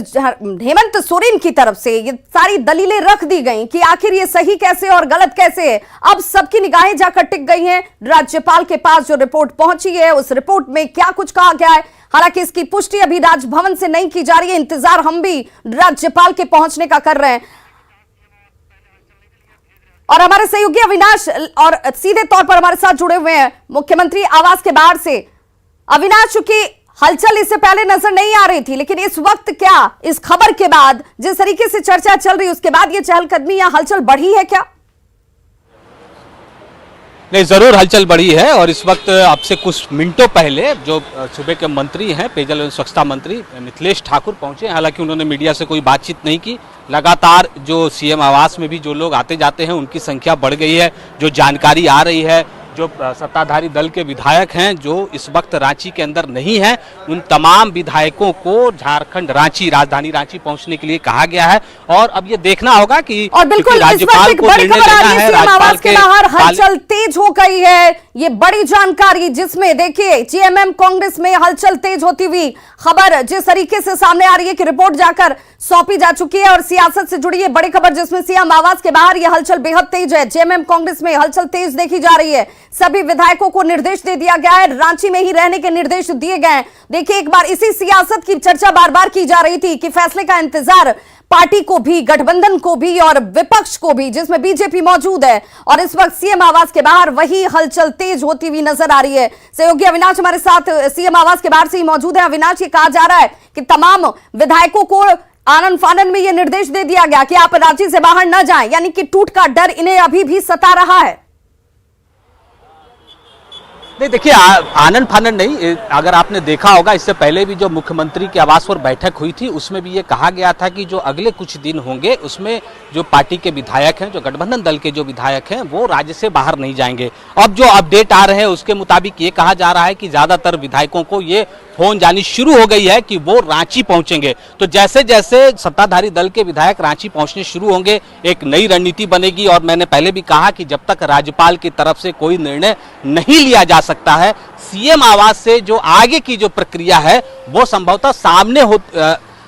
हेमंत सोरेन की तरफ से, ये सारी दलीलें रख दी गई कि आखिर ये सही कैसे और गलत कैसे है। अब सबकी निगाहें जाकर टिक गई हैं राज्यपाल के पास। जो रिपोर्ट पहुंची है उस रिपोर्ट में क्या कुछ कहा गया है, हालांकि इसकी पुष्टि अभी राजभवन से नहीं की जा रही है, इंतजार हम भी राज्यपाल के पहुंचने का कर रहे हैं। और हमारे सहयोगी अविनाश और सीधे तौर पर हमारे साथ जुड़े हुए हैं मुख्यमंत्री आवास के बाहर से। अविनाश, चूंकि हलचल इससे पहले नजर नहीं आ रही थी, लेकिन इस वक्त क्या इस खबर के बाद जिस तरीके से चर्चा चल रही है उसके बाद ये चहलकदमी या हलचल बढ़ी है क्या? नहीं, जरूर हलचल बढ़ी है। और इस वक्त अब से कुछ मिनटों पहले जो सूबे के मंत्री हैं, पेयजल एवं स्वच्छता मंत्री मिथिलेश ठाकुर पहुंचे। हालांकि उन्होंने मीडिया से कोई बातचीत नहीं की। लगातार जो सीएम आवास में भी जो लोग आते जाते हैं उनकी संख्या बढ़ गई है। जो जानकारी आ रही है, जो सत्ताधारी दल के विधायक हैं जो इस वक्त रांची के अंदर नहीं हैं, उन तमाम विधायकों को झारखंड रांची, राजधानी रांची पहुंचने के लिए कहा गया है। और अब ये देखना होगा कि और बिल्कुल राज्यपाल को निर्णय लेना है। राज्यपाल के बाहर हलचल तेज हो गई है, ये बड़ी जानकारी, जिसमें देखिए जेएमएम कांग्रेस में हलचल तेज होती हुई खबर जिस तरीके से सामने आ रही है कि रिपोर्ट जाकर सौंपी जा चुकी है। और सियासत से जुड़ी है बड़ी खबर जिसमें सीएम आवास के बाहर यह हलचल बेहद तेज है। जेएमएम कांग्रेस में हलचल तेज देखी जा रही है। सभी विधायकों को निर्देश दे दिया गया है, रांची में ही रहने के निर्देश दिए गए हैं। देखिए, एक बार इसी सियासत की चर्चा बार बार की जा रही थी कि फैसले का इंतजार पार्टी को भी, गठबंधन को भी और विपक्ष को भी, जिसमें बीजेपी मौजूद है। और इस वक्त सीएम आवास के बाहर वही हलचल तेज होती हुई नजर आ रही है। सहयोगी अविनाश हमारे साथ सीएम आवास के बाहर से ही मौजूद है। अविनाश, ये कहा जा रहा है कि तमाम विधायकों को आनन फानन में यह निर्देश दे दिया गया कि आप रांची से बाहर न जाएं, यानी कि टूट का डर इन्हें अभी भी सता रहा है। नहीं, देखिए, आनंद फानंद नहीं, अगर आपने देखा होगा इससे पहले भी जो मुख्यमंत्री के आवास पर बैठक हुई थी उसमें भी ये कहा गया था कि जो अगले कुछ दिन होंगे उसमें जो पार्टी के विधायक हैं, जो गठबंधन दल के जो विधायक हैं, वो राज्य से बाहर नहीं जाएंगे। अब जो अपडेट आ रहे हैं उसके मुताबिक ये कहा जा रहा है कि ज्यादातर विधायकों को ये फोन जानी शुरू हो गई है कि वो रांची पहुंचेंगे। तो जैसे जैसे सत्ताधारी दल के विधायक रांची पहुंचने शुरू होंगे एक नई रणनीति बनेगी। और मैंने पहले भी कहा कि जब तक राज्यपाल की तरफ से कोई निर्णय नहीं लिया जा सकता है, सीएम आवास से जो आगे की जो प्रक्रिया है वो संभवतः सामने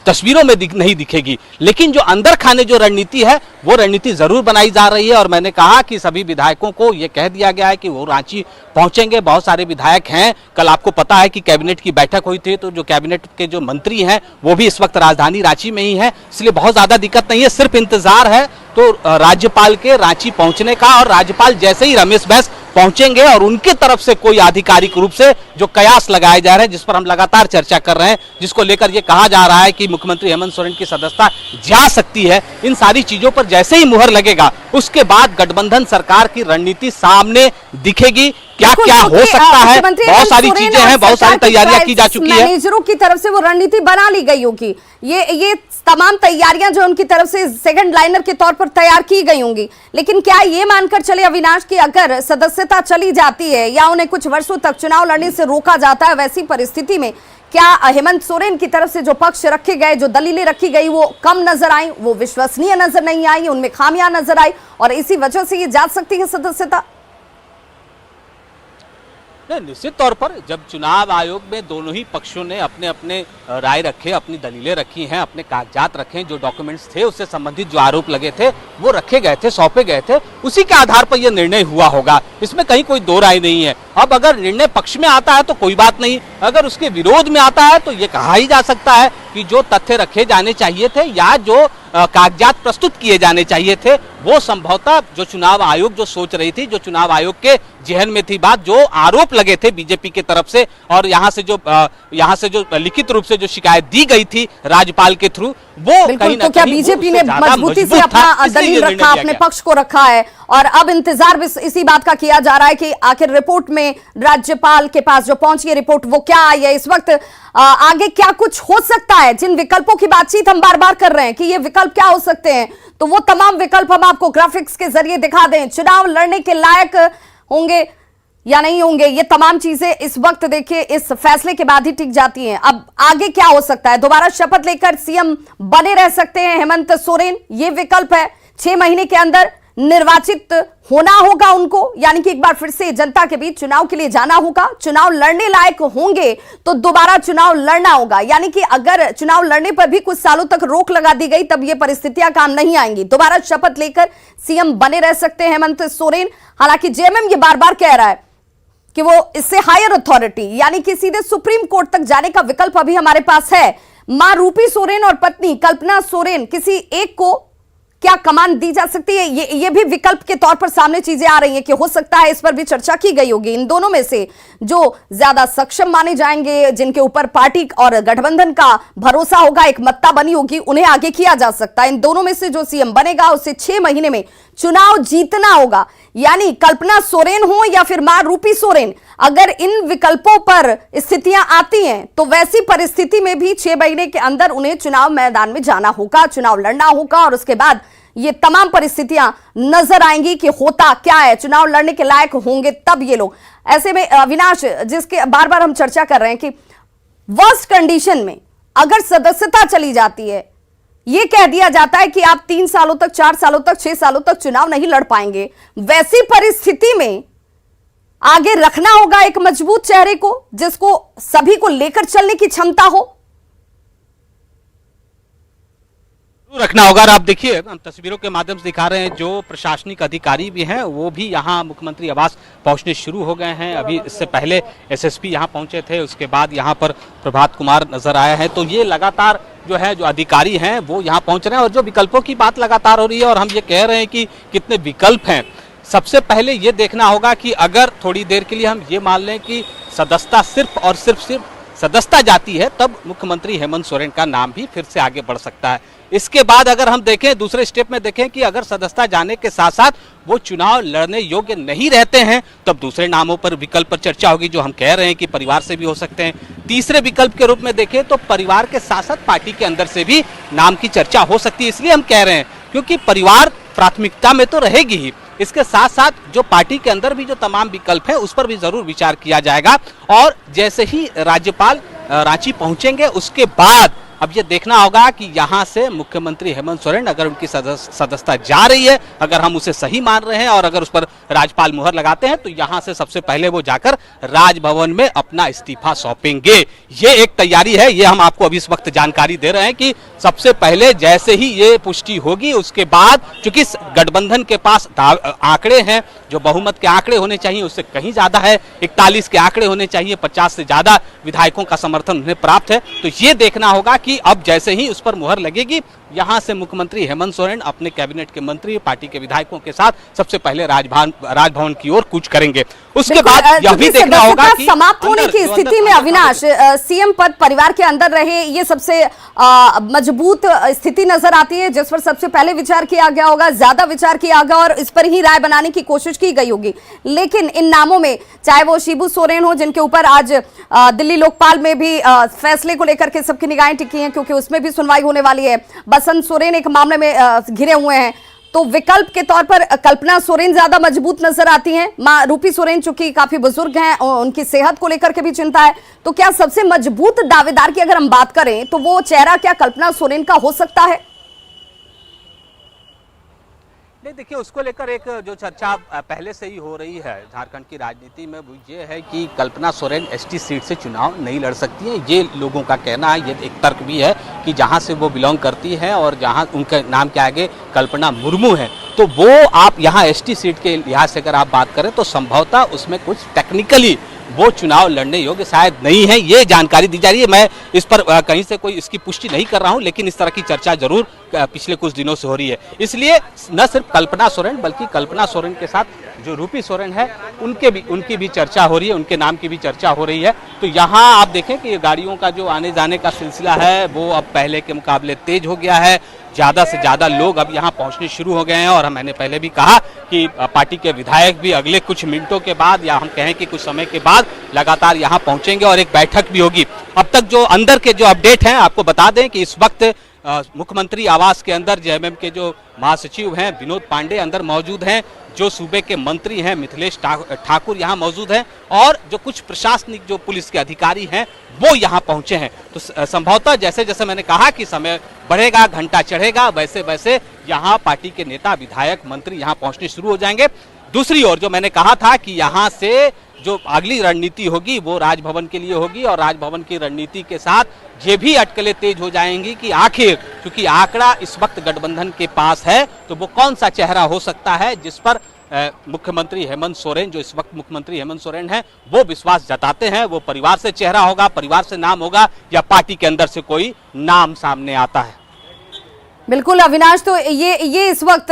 तस्वीरों में नहीं दिखेगी, लेकिन जो अंदर खाने जो रणनीति है वो रणनीति जरूर बनाई जा रही है। और मैंने कहा कि सभी विधायकों को ये कह दिया गया है कि वो रांची पहुंचेंगे। बहुत सारे विधायक हैं, कल आपको पता है कि कैबिनेट की बैठक हुई थी, तो जो कैबिनेट के जो मंत्री हैं वो भी इस वक्त राजधानी रांची में ही है, इसलिए बहुत ज्यादा दिक्कत नहीं है। सिर्फ इंतजार है तो राज्यपाल के रांची पहुंचने का। और राज्यपाल जैसे ही रमेश बैस पहुंचेंगे और उनके तरफ से कोई आधिकारिक रूप से जो कयास लगाए जा रहे हैं, जिस पर हम लगातार चर्चा कर रहे हैं, जिसको लेकर ये कहा जा रहा है कि मुख्यमंत्री हेमंत सोरेन की सदस्यता जा सकती है, इन सारी चीजों पर जैसे ही मुहर लगेगा उसके बाद गठबंधन सरकार की रणनीति सामने दिखेगी क्या क्या हो सकता है, बहुत सारी चीजें हैं, बहुत सारी तैयारियां की जा चुकी है। मैनेजरों की तरफ से वो रणनीति बना ली गई होगी, ये तमाम तैयारियां जो उनकी तरफ से सेकंड लाइनर के तौर पर तैयार की गई होंगी। लेकिन क्या ये मानकर चले अविनाश कि अगर सदस्यता चली जाती है या उन्हें कुछ वर्षों तक चुनाव लड़ने से रोका जाता है, वैसी परिस्थिति में क्या हेमंत सोरेन की तरफ से जो पक्ष रखे गए, जो दलीलें रखी गई, वो कम नजर आई, वो विश्वसनीय नजर नहीं आई, उनमें खामियां नजर आई और इसी वजह से ये जा सकती है सदस्यता? निश्चित तौर पर जब चुनाव आयोग में दोनों ही पक्षों ने अपने अपने राय रखे, अपनी दलीलें रखी हैं, अपने कागजात रखे, जो डॉक्यूमेंट्स थे उससे संबंधित जो आरोप लगे थे वो रखे गए थे, सौंपे गए थे, उसी के आधार पर यह निर्णय हुआ होगा, इसमें कहीं कोई दो राय नहीं है। अब अगर निर्णय पक्ष में आता है तो कोई बात नहीं, अगर उसके विरोध में आता है तो ये कहा ही जा सकता है कि जो तथ्य रखे जाने चाहिए थे या जो कागजात प्रस्तुत किए जाने चाहिए थे वो संभवतः जो चुनाव आयोग जो सोच रही थी, जो चुनाव आयोग के जहन में थी बात, जो आरोप लगे थे बीजेपी की तरफ से और यहाँ से जो लिखित रूप से जो शिकायत दी गई थी राज्यपाल के थ्रू, वो कहीं ना तो क्या बीजेपी ने मजबूती से अपना दलील रखा, अपने पक्ष को रखा है और अब इंतजार भी इसी बात का किया जा रहा है कि आखिर रिपोर्ट में राज्यपाल के पास जो पहुंची है रिपोर्ट वो क्या आई है? इस वक्त आगे क्या कुछ हो सकता है? जिन विकल्पों की बातचीत हम बार बार कर रहे हैं कि ये विकल्प क्या हो सकते हैं, तो वो तमाम विकल्प हम आपको ग्राफिक्स के जरिए दिखा दें। चुनाव लड़ने के लायक होंगे या नहीं होंगे, ये तमाम चीजें इस वक्त देखिए इस फैसले के बाद ही टिक जाती हैं। अब आगे क्या हो सकता है? दोबारा शपथ लेकर सीएम बने रह सकते हैं हेमंत सोरेन, ये विकल्प है। 6 महीने के अंदर निर्वाचित होना होगा उनको, यानी कि एक बार फिर से जनता के बीच चुनाव के लिए जाना होगा। चुनाव लड़ने लायक होंगे तो दोबारा चुनाव लड़ना होगा, यानी कि अगर चुनाव लड़ने पर भी कुछ सालों तक रोक लगा दी गई तब ये परिस्थितियां काम नहीं आएंगी। दोबारा शपथ लेकर सीएम बने रह सकते हैं हेमंत सोरेन। हालांकि जेएमएम ये बार बार कह रहा है कि वो इससे हायर अथॉरिटी यानी कि सीधे सुप्रीम कोर्ट तक जाने का विकल्प अभी हमारे पास है। मां रूपी सोरेन और पत्नी कल्पना सोरेन, किसी एक को क्या कमान दी जा सकती है, ये भी विकल्प के तौर पर सामने चीजें आ रही हैं कि हो सकता है, इस पर भी चर्चा की गई होगी। इन दोनों में से जो ज्यादा सक्षम माने जाएंगे, जिनके ऊपर पार्टी और गठबंधन का भरोसा होगा, एक मत्ता बनी होगी, उन्हें आगे किया जा सकता है। इन दोनों में से जो सीएम बनेगा उसे 6 महीने में चुनाव जीतना होगा, यानी कल्पना सोरेन हो या फिर मां रूपी सोरेन। अगर इन विकल्पों पर स्थितियां आती हैं तो वैसी परिस्थिति में भी 6 महीने के अंदर उन्हें चुनाव मैदान में जाना होगा, चुनाव लड़ना होगा और उसके बाद ये तमाम परिस्थितियां नजर आएंगी कि होता क्या है, चुनाव लड़ने के लायक होंगे तब ये लोग। ऐसे में अविनाश, जिसके बार बार हम चर्चा कर रहे हैं कि वर्स्ट कंडीशन में अगर सदस्यता चली जाती है, ये कह दिया जाता है कि आप 3 सालों तक, 4 सालों तक, 6 सालों तक चुनाव नहीं लड़ पाएंगे, वैसी परिस्थिति में आगे रखना होगा एक मजबूत चेहरे को जिसको सभी को लेकर चलने की क्षमता हो, रखना होगा। और आप देखिए हम तस्वीरों के माध्यम से दिखा रहे हैं, जो प्रशासनिक अधिकारी भी हैं वो भी यहाँ मुख्यमंत्री आवास पहुंचने शुरू हो गए हैं। अभी इससे पहले एसएसपी यहाँ पहुंचे थे, उसके बाद यहाँ पर प्रभात कुमार नजर आया है। तो ये लगातार जो है जो अधिकारी हैं वो यहाँ पहुंच रहे हैं और जो विकल्पों की बात लगातार हो रही है और हम ये कह रहे हैं कि कितने विकल्प हैं। सबसे पहले ये देखना होगा कि अगर थोड़ी देर के लिए हम ये मान लें कि सदस्यता सिर्फ और सिर्फ सदस्यता जाती है, तब मुख्यमंत्री हेमंत सोरेन का नाम भी फिर से आगे बढ़ सकता है। इसके बाद अगर हम देखें, दूसरे स्टेप में देखें कि अगर सदस्यता जाने के साथ साथ वो चुनाव लड़ने योग्य नहीं रहते हैं, तब दूसरे नामों पर विकल्प पर चर्चा होगी, जो हम कह रहे हैं कि परिवार से भी हो सकते हैं। तीसरे विकल्प के रूप में देखें तो परिवार के साथ साथ पार्टी के अंदर से भी नाम की चर्चा हो सकती है। इसलिए हम कह रहे हैं क्योंकि परिवार प्राथमिकता में तो रहेगी ही, इसके साथ साथ जो पार्टी के अंदर भी जो तमाम विकल्प हैं उस पर भी जरूर विचार किया जाएगा। और जैसे ही राज्यपाल रांची पहुंचेंगे उसके बाद अब ये देखना होगा कि यहाँ से मुख्यमंत्री हेमंत सोरेन अगर उनकी सदस्यता जा रही है, अगर हम उसे सही मान रहे हैं और अगर उस पर राज्यपाल मुहर लगाते हैं, तो यहाँ से सबसे पहले वो जाकर राजभवन में अपना इस्तीफा सौंपेंगे। ये एक तैयारी है, ये हम आपको अभी इस वक्त जानकारी दे रहे हैं कि सबसे पहले जैसे ही ये पुष्टि होगी उसके बाद, चूंकि गठबंधन के पास आंकड़े हैं, जो बहुमत के आंकड़े होने चाहिए उससे कहीं ज्यादा है, 41 के आंकड़े होने चाहिए, 50 से ज्यादा विधायकों का समर्थन उन्हें प्राप्त है। तो ये देखना होगा कि अब जैसे ही उस पर मुहर लगेगी यहाँ से मुख्यमंत्री हेमंत सोरेन अपने कैबिनेट के मंत्री, पार्टी के विधायकों के साथ सबसे पहले राजभवन की ओर कूच करेंगे। उसके बाद यह भी देखना होगा कि समाप्त होने की स्थिति में अविनाश सीएम पद परिवार के अंदर रहे, ये सबसे मजबूत स्थिति नजर आती है जिस पर सबसे पहले विचार किया गया होगा, ज्यादा विचार किया गया और इस पर ही राय बनाने की कोशिश की गई होगी। लेकिन इन नामों में चाहे वो शिबू सोरेन हो, जिनके ऊपर आज दिल्ली लोकपाल में भी फैसले को लेकर के सबकी निगाहें टिकी हैं क्योंकि उसमें भी सुनवाई होने वाली है, बसंत सोरेन एक मामले में घिरे हुए हैं, तो विकल्प के तौर पर कल्पना सोरेन ज्यादा मजबूत नजर आती हैं। मां रूपी सोरेन चूंकि काफी बुजुर्ग हैं और उनकी सेहत को लेकर के भी चिंता है, तो क्या सबसे मजबूत दावेदार की अगर हम बात करें तो वो चेहरा क्या कल्पना सोरेन का हो सकता है? नहीं, देखिए उसको लेकर एक जो चर्चा पहले से ही हो रही है झारखंड की राजनीति में, वो ये है कि कल्पना सोरेन एसटी सीट से चुनाव नहीं लड़ सकती हैं। ये लोगों का कहना है, ये एक तर्क भी है कि जहां से वो बिलोंग करती है और जहां उनके नाम के आगे कल्पना मुर्मू है, तो वो आप यहां एसटी सीट के लिहाज से अगर आप बात करें तो संभवतः उसमें कुछ टेक्निकली वो चुनाव लड़ने योग्य शायद नहीं है, ये जानकारी दी जा रही है। मैं इस पर कहीं से कोई इसकी पुष्टि नहीं कर रहा हूं, लेकिन इस तरह की चर्चा जरूर पिछले कुछ दिनों से हो रही है। इसलिए न सिर्फ कल्पना सोरेन बल्कि कल्पना सोरेन के साथ जो रूपी सोरेन है उनकी भी चर्चा हो रही है, उनके नाम की भी चर्चा हो रही है। तो यहाँ आप देखें कि गाड़ियों का जो आने जाने का सिलसिला है वो अब पहले के मुकाबले तेज हो गया है, ज़्यादा से ज़्यादा लोग अब यहाँ पहुँचने शुरू हो गए हैं और मैंने पहले भी कहा कि पार्टी के विधायक भी अगले कुछ मिनटों के बाद या हम कहें कि कुछ समय के बाद लगातार यहाँ पहुँचेंगे और एक बैठक भी होगी। अब तक जो अंदर के जो अपडेट हैं आपको बता दें कि इस वक्त मुख्यमंत्री आवास के अंदर जेएमएम के जो महासचिव हैं विनोद पांडे अंदर मौजूद हैं, जो सूबे के मंत्री हैं मिथिलेश ठाकुर यहाँ मौजूद हैं और जो कुछ प्रशासनिक जो पुलिस के अधिकारी हैं वो यहाँ पहुंचे हैं। तो संभवतः जैसे जैसे मैंने कहा कि समय बढ़ेगा, घंटा चढ़ेगा, वैसे वैसे यहाँ पार्टी के नेता, विधायक, मंत्री यहाँ पहुंचने शुरू हो जाएंगे। दूसरी ओर जो मैंने कहा था कि यहाँ से जो अगली रणनीति होगी वो राजभवन के लिए होगी और राजभवन की रणनीति के साथ ये भी अटकलें तेज हो जाएंगी कि आखिर क्योंकि आंकड़ा इस वक्त गठबंधन के पास है तो वो कौन सा चेहरा हो सकता है जिस पर मुख्यमंत्री हेमंत सोरेन, जो इस वक्त मुख्यमंत्री हेमंत सोरेन हैं, वो विश्वास जताते हैं। वो परिवार से चेहरा होगा, परिवार से नाम होगा या पार्टी के अंदर से कोई नाम सामने आता है। बिल्कुल अविनाश, तो ये इस वक्त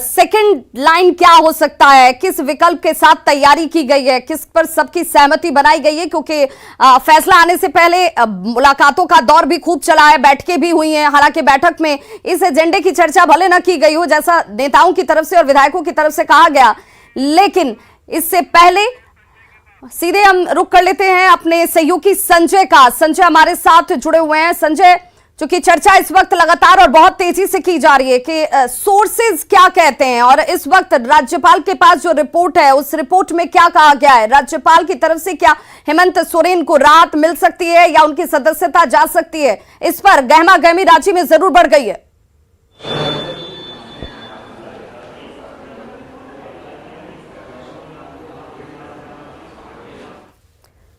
सेकंड लाइन क्या हो सकता है, किस विकल्प के साथ तैयारी की गई है, किस पर सबकी सहमति बनाई गई है, क्योंकि फैसला आने से पहले मुलाकातों का दौर भी खूब चला है, बैठकें भी हुई हैं। हालांकि बैठक में इस एजेंडे की चर्चा भले न की गई हो जैसा नेताओं की तरफ से और विधायकों की तरफ से कहा गया, लेकिन इससे पहले सीधे हम रुख कर लेते हैं अपने सहयोगी संजय का। संजय हमारे साथ जुड़े हुए हैं। संजय, चूंकि चर्चा इस वक्त लगातार और बहुत तेजी से की जा रही है कि सोर्सेज क्या कहते हैं और इस वक्त राज्यपाल के पास जो रिपोर्ट है उस रिपोर्ट में क्या कहा गया है, राज्यपाल की तरफ से क्या हेमंत सोरेन को राहत मिल सकती है या उनकी सदस्यता जा सकती है, इस पर गहमा गहमी राज्य में जरूर बढ़ गई है।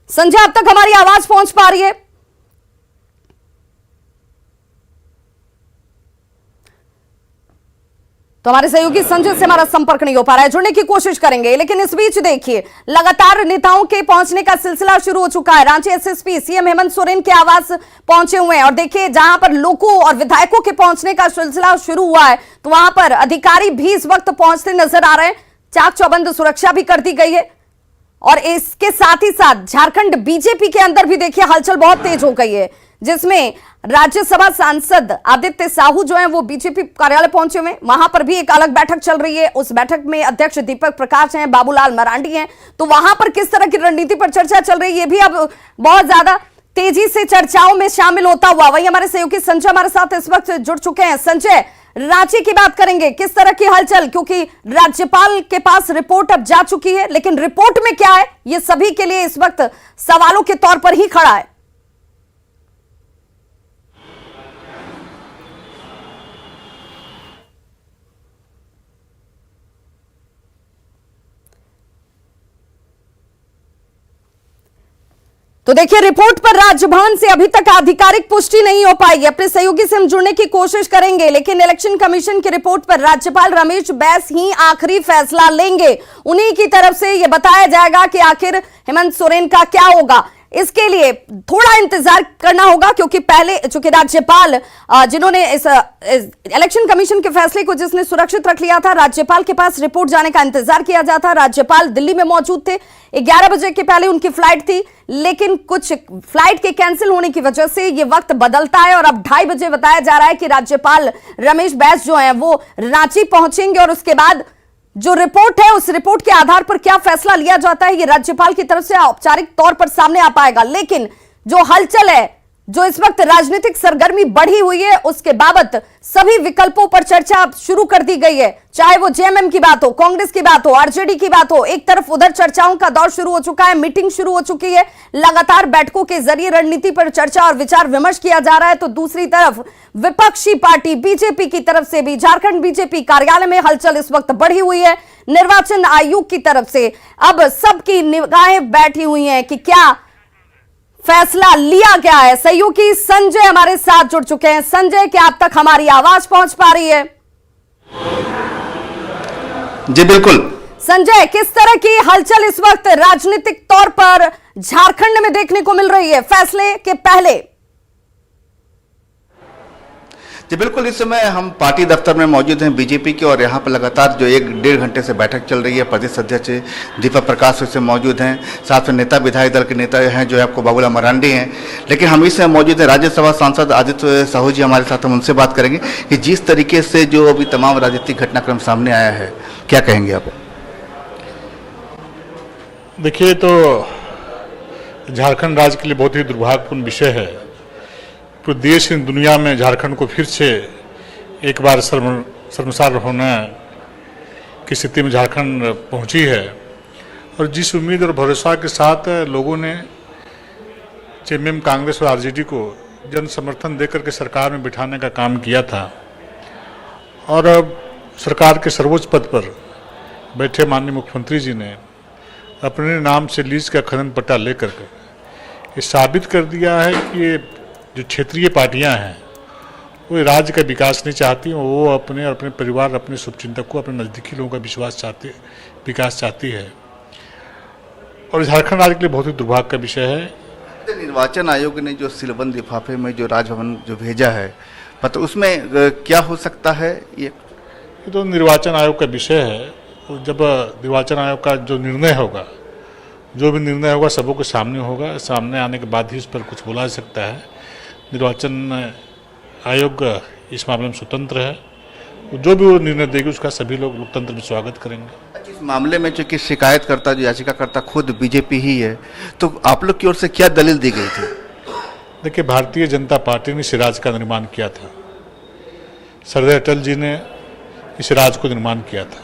संजय, अब तक हमारी आवाज पहुंच पा रही है? तो हमारे सहयोगी संजय से हमारा संपर्क नहीं हो पा रहा है, जुड़ने की कोशिश करेंगे। लेकिन इस बीच देखिए लगातार नेताओं के पहुंचने का सिलसिला शुरू हो चुका है। रांची एसएसपी सीएम हेमंत सोरेन के आवास पहुंचे हुए हैं और देखिए जहां पर लोगों और विधायकों के पहुंचने का सिलसिला शुरू हुआ है तो वहां पर अधिकारी भी इस वक्त पहुंचते नजर आ रहे हैं। चाक चौबंद सुरक्षा भी कर दी गई है और इसके साथ ही साथ झारखंड बीजेपी के अंदर भी देखिए हलचल बहुत तेज हो गई है, जिसमें राज्यसभा सांसद आदित्य साहू जो हैं वो बीजेपी कार्यालय पहुंचे हुए हैं। वहां पर भी एक अलग बैठक चल रही है, उस बैठक में अध्यक्ष दीपक प्रकाश हैं, बाबूलाल मरांडी हैं। तो वहां पर किस तरह की रणनीति पर चर्चा चल रही है ये भी अब बहुत ज्यादा तेजी से चर्चाओं में शामिल होता हुआ। वही हमारे सहयोगी संजय हमारे साथ इस वक्त जुड़ चुके हैं। संजय, रांची की बात करेंगे, किस तरह की हलचल, क्योंकि राज्यपाल के पास रिपोर्ट अब जा चुकी है लेकिन रिपोर्ट में क्या है ये सभी के लिए इस वक्त सवालों के तौर पर ही खड़ा है। तो देखिए रिपोर्ट पर राजभवन से अभी तक आधिकारिक पुष्टि नहीं हो पाई है। अपने सहयोगी से हम जुड़ने की कोशिश करेंगे लेकिन इलेक्शन कमीशन की रिपोर्ट पर राज्यपाल रमेश बैस ही आखिरी फैसला लेंगे। उन्हीं की तरफ से यह बताया जाएगा कि आखिर हेमंत सोरेन का क्या होगा। इसके लिए थोड़ा इंतजार करना होगा, क्योंकि पहले चूंकि राज्यपाल जिन्होंने इस इलेक्शन कमीशन के फैसले को जिसने सुरक्षित रख लिया था, राज्यपाल के पास रिपोर्ट जाने का इंतजार किया जाता। राज्यपाल दिल्ली में मौजूद थे, 11 बजे के पहले उनकी फ्लाइट थी, लेकिन कुछ फ्लाइट के कैंसिल होने की वजह से ये वक्त बदलता है और अब 2:30 बजे बताया जा रहा है कि राज्यपाल रमेश बैस जो है वो रांची पहुंचेंगे और उसके बाद जो रिपोर्ट है उस रिपोर्ट के आधार पर क्या फैसला लिया जाता है ये राज्यपाल की तरफ से औपचारिक तौर पर सामने आ पाएगा। लेकिन जो हलचल है, जो इस वक्त राजनीतिक सरगर्मी बढ़ी हुई है, उसके बाबत सभी विकल्पों पर चर्चा शुरू कर दी गई है। चाहे वो जेएमएम की बात हो, कांग्रेस की बात हो, आरजेडी की बात हो, एक तरफ उधर चर्चाओं का दौर शुरू हो चुका है, मीटिंग शुरू हो चुकी है, लगातार बैठकों के जरिए रणनीति पर चर्चा और विचार विमर्श किया जा रहा है। तो दूसरी तरफ विपक्षी पार्टी बीजेपी की तरफ से भी झारखंड बीजेपी कार्यालय में हलचल इस वक्त बढ़ी हुई है। निर्वाचन आयोग की तरफ से अब सबकी निगाहें बैठी हुई हैं कि क्या फैसला लिया गया है। सहयोगी संजय हमारे साथ जुड़ चुके हैं। संजय, क्या अब तक हमारी आवाज पहुंच पा रही है? जी बिल्कुल संजय, किस तरह की हलचल इस वक्त राजनीतिक तौर पर झारखंड में देखने को मिल रही है फैसले के पहले? जी बिल्कुल, इस समय हम पार्टी दफ्तर में मौजूद हैं बीजेपी के, और यहाँ पर लगातार जो 1-1.5 घंटे से बैठक चल रही है। प्रदेश अध्यक्ष दीपक प्रकाश से मौजूद हैं, साथ में नेता विधायक दल के नेता हैं जो है आपको बाबूलाल मरांडी हैं। लेकिन हम इस समय मौजूद हैं राज्यसभा सांसद आदित्य साहू जी हमारे साथ, हम उनसे बात करेंगे कि जिस तरीके से जो अभी तमाम राजनीतिक घटनाक्रम सामने आया है, क्या कहेंगे आप? देखिए, तो झारखंड राज्य के लिए बहुत ही दुर्भाग्यपूर्ण विषय है। पूरे देश और दुनिया में झारखंड को फिर से एक बार शर्मसार होने की स्थिति में झारखंड पहुंची है। और जिस उम्मीद और भरोसा के साथ लोगों ने जेएमएम, कांग्रेस और आरजेडी को जन समर्थन देकर के सरकार में बिठाने का काम किया था, और अब सरकार के सर्वोच्च पद पर बैठे माननीय मुख्यमंत्री जी ने अपने नाम से लीज का खनन पट्टा लेकर के ये साबित कर दिया है कि ये जो क्षेत्रीय पार्टियां हैं वो राज्य का विकास नहीं चाहती, वो अपने और अपने परिवार, अपने शुभचिंतक को, अपने नज़दीकी लोगों का विकास चाहती है। और झारखंड राज्य के लिए बहुत ही दुर्भाग्य का विषय है। निर्वाचन आयोग ने जो सीलबंद लिफाफे में जो राजभवन जो भेजा है, मतलब उसमें क्या हो सकता है? ये तो निर्वाचन आयोग का विषय है। जब निर्वाचन आयोग का जो निर्णय होगा, जो भी निर्णय होगा सबों के सामने होगा, सामने आने के बाद ही उस पर कुछ बोला जा सकता है। निर्वाचन आयोग इस मामले में स्वतंत्र है, जो भी वो निर्णय देगी उसका सभी लोग लोकतंत्र में स्वागत करेंगे। इस मामले में चूंकि शिकायतकर्ता जो याचिकाकर्ता खुद बीजेपी ही है, तो आप लोग की ओर से क्या दलील दी गई थी? देखिए, भारतीय जनता पार्टी ने इस राज्य का निर्माण किया था, सरदार अटल जी ने इस राज्य को निर्माण किया था।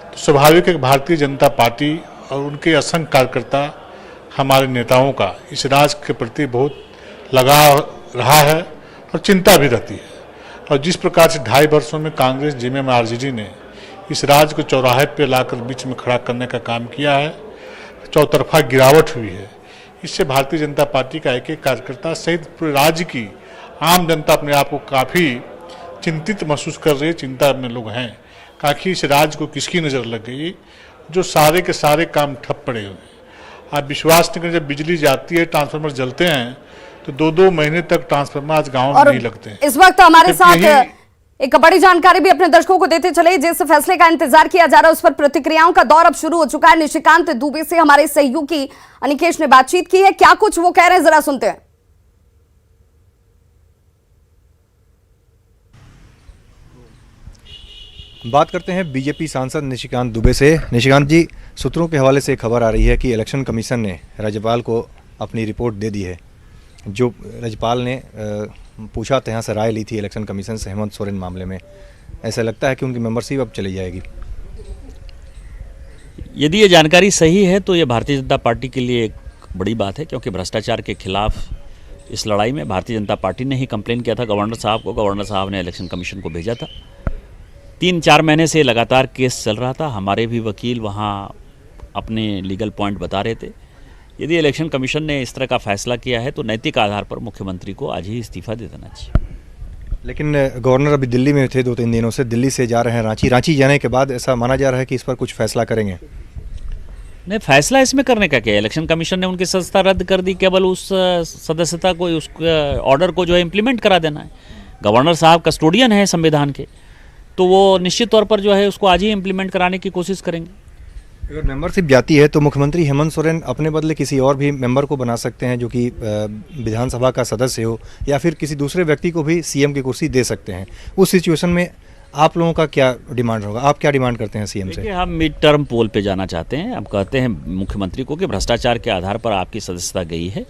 तो स्वाभाविक है कि भारतीय जनता पार्टी और उनके असंख्य कार्यकर्ता, हमारे नेताओं का इस राज्य के प्रति बहुत लगाव रहा है और चिंता भी रहती है। और जिस प्रकार से 2.5 वर्षों में कांग्रेस, जेएमएम, आरजेडी ने इस राज्य को चौराहे पे लाकर बीच में खड़ा करने का काम किया है, चौतरफा गिरावट हुई है। इससे भारतीय जनता पार्टी का एक एक कार्यकर्ता सहित पूरे राज्य की आम जनता अपने आप को काफ़ी चिंतित महसूस कर रही है। चिंता में लोग हैं कि इस राज्य को किसकी नज़र लग गई, जो सारे के सारे काम ठप पड़े हुए हैं। आप विश्वास नहीं करें, जब बिजली जाती है, ट्रांसफार्मर जलते हैं, तो 2-2 महीने तक ट्रांसफार्मर आज गाँव में नहीं लगते हैं। इस वक्त हमारे साथ एक बड़ी जानकारी भी अपने दर्शकों को देते चले। जिस फैसले का इंतजार किया जा रहा है उस पर प्रतिक्रियाओं का दौर अब शुरू हो चुका है। निशिकांत दुबे से हमारे सहयोगी अनिकेश ने बातचीत की है, क्या कुछ वो कह रहे हैं जरा सुनते हैं। बात करते हैं बीजेपी सांसद निशिकांत दुबे से। निशिकांत जी, सूत्रों के हवाले से खबर आ रही है कि इलेक्शन कमीशन ने राज्यपाल को अपनी रिपोर्ट दे दी है। जो राज्यपाल ने पूछा था, यहाँ से राय ली थी इलेक्शन कमीशन से हेमंत सोरेन मामले में, ऐसा लगता है कि उनकी मेंबरशिप अब चली जाएगी। यदि ये जानकारी सही है तो ये भारतीय जनता पार्टी के लिए एक बड़ी बात है, क्योंकि भ्रष्टाचार के खिलाफ इस लड़ाई में भारतीय जनता पार्टी ने ही कंप्लेन किया था गवर्नर साहब को। गवर्नर साहब ने इलेक्शन कमीशन को भेजा था। 3-4 महीने से लगातार केस चल रहा था। हमारे भी वकील वहाँ अपने लीगल पॉइंट बता रहे थे। यदि इलेक्शन कमीशन ने इस तरह का फैसला किया है तो नैतिक आधार पर मुख्यमंत्री को आज ही इस्तीफा दे देना चाहिए। लेकिन गवर्नर अभी दिल्ली में थे, 2-3 दिनों से दिल्ली से जा रहे हैं रांची। रांची जाने के बाद ऐसा माना जा रहा है कि इस पर कुछ फैसला करेंगे। नहीं, फैसला इसमें करने का क्या है? इलेक्शन कमीशन ने उनकी सदस्यता रद्द कर दी, केवल उस सदस्यता को, उस ऑर्डर को जो है इम्प्लीमेंट करा देना है। गवर्नर साहब कस्टोडियन है संविधान के, तो वो निश्चित तौर पर जो है उसको आज ही इम्प्लीमेंट कराने की कोशिश करेंगे। अगर मेंबरशिप जाती है तो मुख्यमंत्री हेमंत सोरेन अपने बदले किसी और भी मेंबर को बना सकते हैं जो कि विधानसभा का सदस्य हो, या फिर किसी दूसरे व्यक्ति को भी सीएम की कुर्सी दे सकते हैं। उस सिचुएशन में आप लोगों का क्या डिमांड होगा? आप क्या डिमांड करते हैं सीएम से? देखिए, हम मिड टर्म पोल पे जाना चाहते हैं। हम कहते हैं मुख्यमंत्री को कि भ्रष्टाचार के आधार पर आपकी सदस्यता गई है,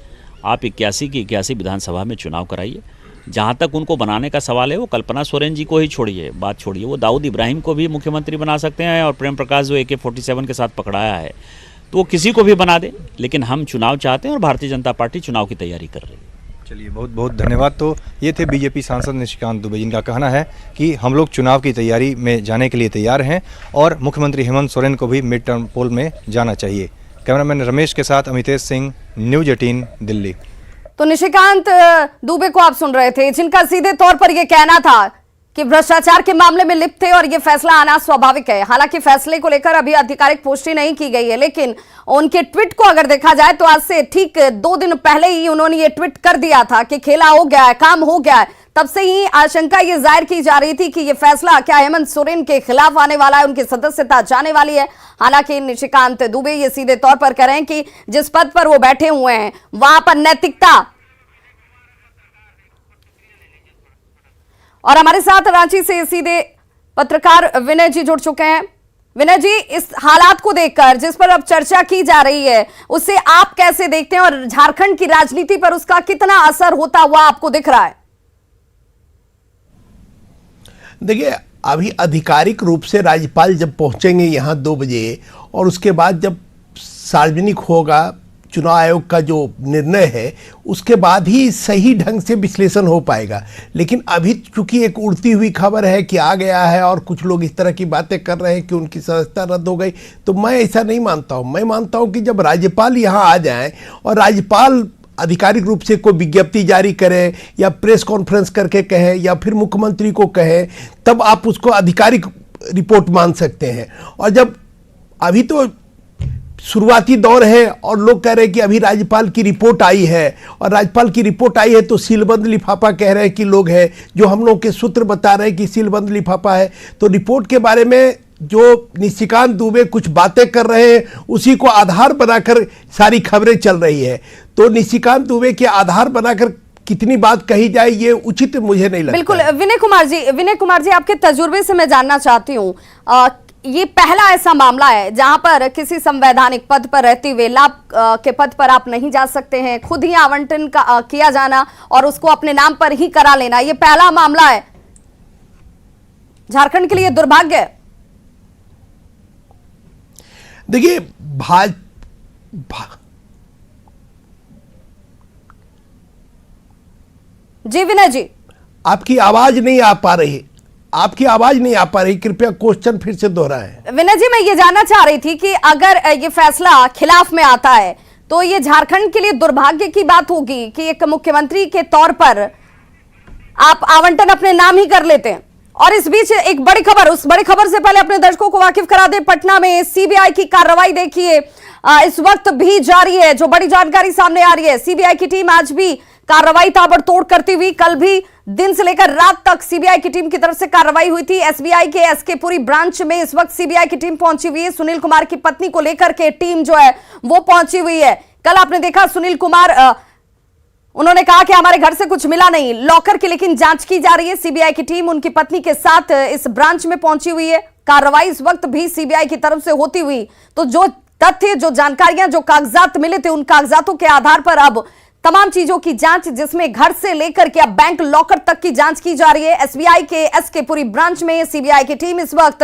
आप 81 की 81 विधानसभा में चुनाव कराइए। जहाँ तक उनको बनाने का सवाल है, वो कल्पना सोरेन जी को ही छोड़िए, बात छोड़िए। वो दाऊद इब्राहिम को भी मुख्यमंत्री बना सकते हैं, और प्रेम प्रकाश जो AK-47 के साथ पकड़ाया है, तो वो किसी को भी बना दे, लेकिन हम चुनाव चाहते हैं और भारतीय जनता पार्टी चुनाव की तैयारी कर रही है। चलिए, बहुत बहुत धन्यवाद। तो ये थे बीजेपी सांसद निशिकांत दुबे, जिनका कहना है कि हम लोग चुनाव की तैयारी में जाने के लिए तैयार हैं और मुख्यमंत्री हेमंत सोरेन को भी मिड टर्म पोल में जाना चाहिए। कैमरामैन रमेश के साथ अमितेश सिंह, न्यूज़ 18 दिल्ली। तो निशिकांत दुबे को आप सुन रहे थे, जिनका सीधे तौर पर यह कहना था कि भ्रष्टाचार के मामले में लिप्त थे और यह फैसला आना स्वाभाविक है। हालांकि फैसले को लेकर अभी आधिकारिक पुष्टि नहीं की गई है, लेकिन उनके ट्वीट को अगर देखा जाए तो आज से ठीक 2 दिन पहले ही उन्होंने ये ट्वीट कर दिया था कि खेला हो गया है, काम हो गया है। तब से ही आशंका ये जाहिर की जा रही थी कि ये फैसला क्या हेमंत सोरेन के खिलाफ आने वाला है, उनकी सदस्यता जाने वाली है। हालांकि निशिकांत दुबे ये सीधे तौर पर कह रहे हैं कि जिस पद पर वो बैठे हुए हैं वहां पर नैतिकता। और हमारे साथ रांची से सीधे पत्रकार विनय जी जुड़ चुके हैं। विनय जी, इस हालात को देखकर जिस पर अब चर्चा की जा रही है, उसे आप कैसे देखते हैं और झारखंड की राजनीति पर उसका कितना असर होता हुआ आपको दिख रहा है? देखिए, अभी आधिकारिक रूप से राज्यपाल जब पहुंचेंगे यहाँ 2 बजे, और उसके बाद जब सार्वजनिक होगा चुनाव आयोग का जो निर्णय है, उसके बाद ही सही ढंग से विश्लेषण हो पाएगा। लेकिन अभी चूंकि एक उड़ती हुई खबर है कि आ गया है और कुछ लोग इस तरह की बातें कर रहे हैं कि उनकी सदस्यता रद्द हो गई, तो मैं ऐसा नहीं मानता हूँ। मैं मानता हूँ कि जब राज्यपाल यहाँ आ जाएं और राज्यपाल आधिकारिक रूप से कोई विज्ञप्ति जारी करे या प्रेस कॉन्फ्रेंस करके कहे या फिर मुख्यमंत्री को कहे, तब आप उसको आधिकारिक रिपोर्ट मान सकते हैं। और जब अभी तो शुरुआती दौर है और लोग कह रहे हैं कि अभी राज्यपाल की रिपोर्ट आई है, और राज्यपाल की रिपोर्ट आई है तो सीलबंद लिफाफा कह रहे हैं कि लोग हैं, जो हम लोग के सूत्र बता रहे हैं कि सीलबंद लिफाफा है। तो रिपोर्ट के बारे में जो निशिकांत दुबे कुछ बातें कर रहे हैं, उसी को आधार बनाकर सारी खबरें चल रही है। तो निशिकांत दुबे के आधार बनाकर कितनी बात कही जाए, ये उचित मुझे नहीं लगता। बिल्कुल। विनय कुमार जी, आपके तजुर्बे से मैं जानना चाहती हूँ, ये पहला ऐसा मामला है जहां पर किसी संवैधानिक पद पर रहते हुए लाभ के पद पर आप नहीं जा सकते हैं, खुद ही आवंटन का किया जाना और उसको अपने नाम पर ही करा लेना, ये पहला मामला है। झारखंड के लिए दुर्भाग्य है। देखिए, जी विनय जी, आपकी आवाज नहीं आ पा रही, आपकी आवाज नहीं आ पा रही, कृपया क्वेश्चन फिर से दोहराएं। विनय जी, मैं ये जानना चाह रही थी कि अगर ये फैसला खिलाफ में आता है तो ये झारखंड के लिए दुर्भाग्य की बात होगी कि एक मुख्यमंत्री के तौर पर आप आवंटन अपने नाम ही कर लेते हैं। और इस बीच एक बड़ी खबर, उस बड़ी खबर से पहले अपने दर्शकों को वाकिफ करा दे, पटना में सीबीआई की कार्रवाई देखिए इस वक्त भी जारी है। जो बड़ी जानकारी सामने आ रही है, सीबीआई की टीम आज भी कार्रवाई ताबड़तोड़ करती हुई, कल भी दिन से लेकर रात तक सीबीआई की टीम की तरफ से कार्रवाई हुई थी। एसबीआई के एसके पुरी ब्रांच में इस वक्त सीबीआई की टीम पहुंची हुई है। सुनील कुमार की पत्नी को लेकर के टीम जो है वो पहुंची हुई है। कल आपने देखा सुनील कुमार, उन्होंने कहा कि हमारे घर से कुछ मिला नहीं लॉकर की, लेकिन जांच की जा रही है। सीबीआई की टीम उनकी पत्नी के साथ इस ब्रांच में पहुंची हुई है। कार्रवाई इस वक्त भी सीबीआई की तरफ से होती हुई, तो जो तथ्य, जो जानकारियां, जो कागजात मिले थे, उन कागजातों के आधार पर अब तमाम चीजों की जांच, जिसमें घर से लेकर के अब बैंक लॉकर तक की जांच की जा रही है। एसबीआई के एसके पुरी ब्रांच में सीबीआई की टीम इस वक्त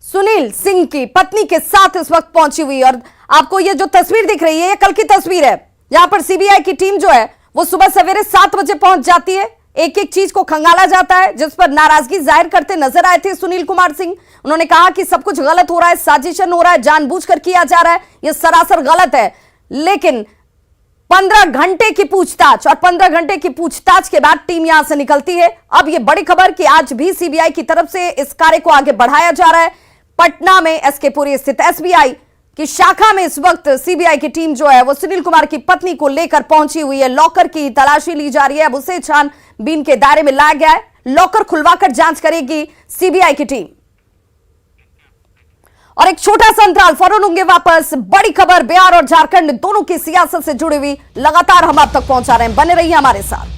सुनील सिंह की पत्नी के साथ इस वक्त पहुंची हुई। और आपको ये जो तस्वीर दिख रही है, ये कल की तस्वीर है, जहां पर सीबीआई की टीम जो है वो सुबह सवेरे 7 बजे पहुंच जाती है। एक एक चीज को खंगाला जाता है, जिस पर नाराजगी जाहिर करते नजर आए थे सुनील कुमार सिंह। उन्होंने कहा कि सब कुछ गलत हो रहा है, साजिशन हो रहा है, जानबूझकर किया जा रहा है, यह सरासर गलत है। लेकिन 15 घंटे की पूछताछ, और 15 घंटे की पूछताछ के बाद टीम यहां से निकलती है। अब यह बड़ी खबर कि आज भी सीबीआई की तरफ से इस कार्य को आगे बढ़ाया जा रहा है। पटना में एसके पुरी स्थित एसबीआई कि शाखा में इस वक्त सीबीआई की टीम जो है वो सुनील कुमार की पत्नी को लेकर पहुंची हुई है। लॉकर की तलाशी ली जा रही है, अब उसे छानबीन के दायरे में लाया गया है। लॉकर खुलवाकर जांच करेगी सीबीआई की टीम। और एक छोटा सा अंतराल, फौरन होंगे वापस। बड़ी खबर, बिहार और झारखंड दोनों की सियासत से जुड़ी हुई लगातार हम आप तक पहुंचा रहे हैं, बने रहिए हमारे साथ।